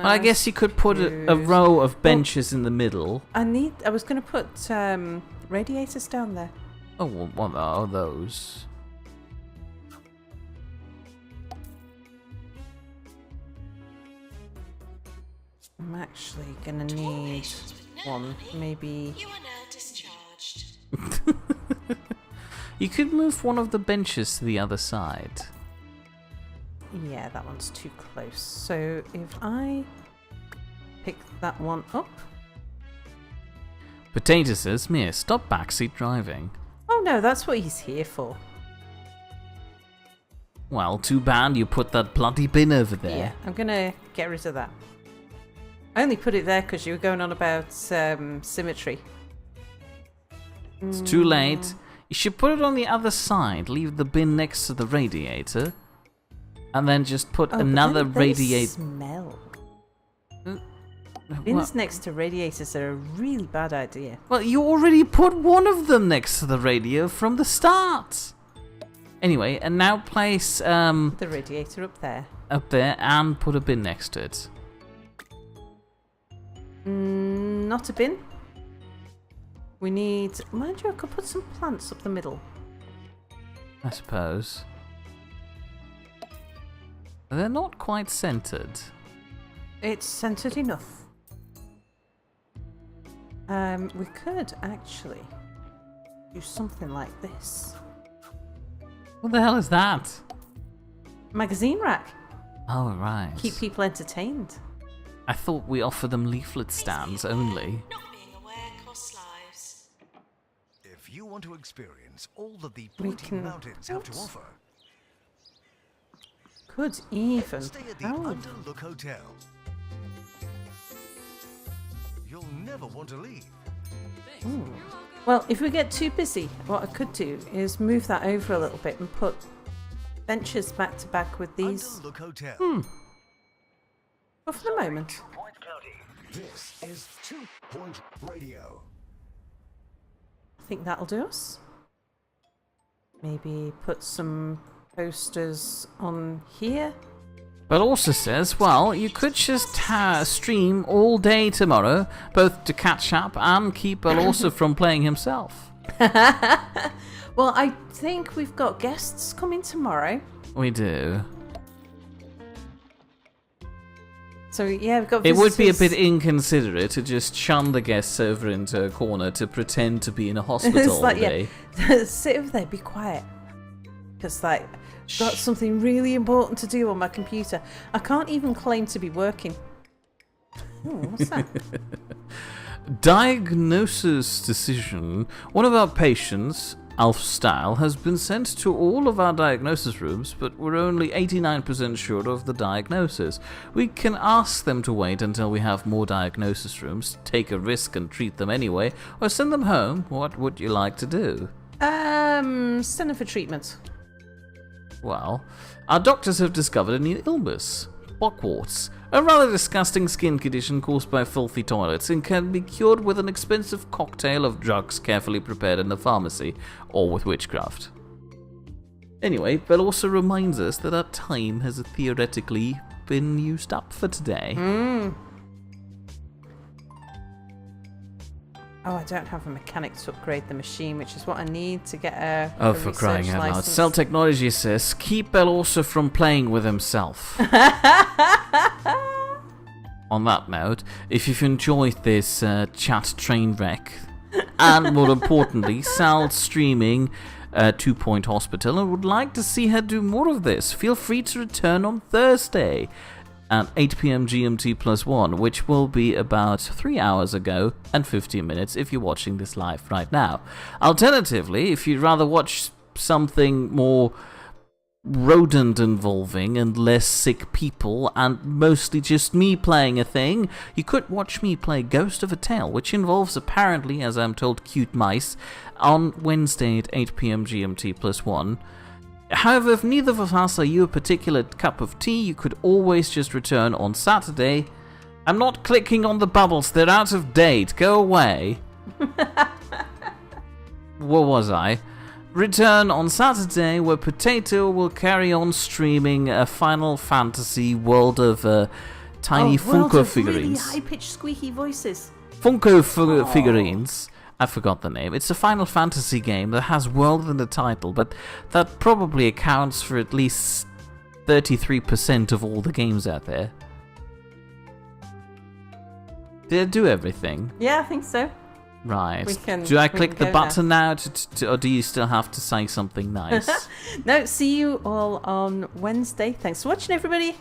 Well, I guess you could put a row of benches in the middle. I was going to put radiators down there. Oh, what are those? I'm actually going to need one, maybe. You are now discharged. You could move one of the benches to the other side. Yeah, that one's too close. So if I pick that one up. Potato says, Mia, stop backseat driving. Oh no, that's what he's here for. Well, too bad you put that bloody bin over there. Yeah, I'm going to get rid of that. I only put it there because you were going on about symmetry. It's too late. You should put it on the other side. Leave the bin next to the radiator. And then just put another radiator. Smell. Bins next to radiators are a really bad idea. Well, you already put one of them next to the radio from the start. Anyway, and now place The radiator up there. and put a bin next to it. Not a bin. We need. Mind you, I could put some plants up the middle. I suppose. They're not quite centered. It's centered enough. We could actually do something like this. What the hell is that? Magazine rack. Oh, right. Keep people entertained. I thought we offered them leaflet stands only. Not being aware costs lives. If you want to experience all that the We Pointy can- Mountains have to offer, Could even. stay at the Oh, Underlook Hotel. You'll never want to leave. well, if we get too busy, what I could do is move that over a little bit and put benches back to back with these. Underlook Hotel. But for the moment, This is 2 Point Radio. I think that'll do us. Maybe put some posters on here. But also says, well, you could just stream all day tomorrow, both to catch up and keep Alorsa from playing himself. Well, I think we've got guests coming tomorrow. We do. So yeah, we've got It would be a visitors. bit inconsiderate to just shun the guests over into a corner to pretend to be in a hospital It's all like, day. yeah, sit over there, be quiet. Because, like, I've got something really important to do on my computer. I can't even claim to be working. Ooh, what's that? Diagnosis decision. One of our patients, Alf Style, has been sent to all of our diagnosis rooms, but we're only 89% sure of the diagnosis. We can ask them to wait until we have more diagnosis rooms, take a risk and treat them anyway, or send them home. What would you like to do? Send them for treatment. Well, our doctors have discovered a new illness, pockwarts, a rather disgusting skin condition caused by filthy toilets and can be cured with an expensive cocktail of drugs carefully prepared in the pharmacy, or with witchcraft. Anyway, Bell also reminds us that our time has theoretically been used up for today. Oh, I don't have a mechanic to upgrade the machine, which is what I need to get a Oh, a for research crying out loud. license. Cell Technology says, keep Bell also from playing with himself. On that note, if you've enjoyed this chat train wreck, and more importantly, Sal's streaming 2 Point Hospital and would like to see her do more of this, feel free to return on Thursday at 8 p.m. GMT +1, which will be about 3 hours ago and 15 minutes if you're watching this live right now. Alternatively, if you'd rather watch something more rodent involving and less sick people and mostly just me playing a thing, you could watch me play Ghost of a Tale, which involves apparently, as I'm told, cute mice, on Wednesday at 8 p.m. GMT +1. However, if neither of us are you a particular cup of tea, you could always just return on Saturday. I'm not clicking on the bubbles, they're out of date, go away. What was I? Return on Saturday, where Potato will carry on streaming a Final Fantasy World of tiny Funko figurines. Really high-pitched, squeaky voices. Figurines. I forgot the name. It's a Final Fantasy game that has World in the title, but that probably accounts for at least 33% of all the games out there. Did I do everything? Yeah, I think so. Right. We do I click the go button now, or do you still have to say something nice? No, see you all on Wednesday. Thanks for watching, everybody.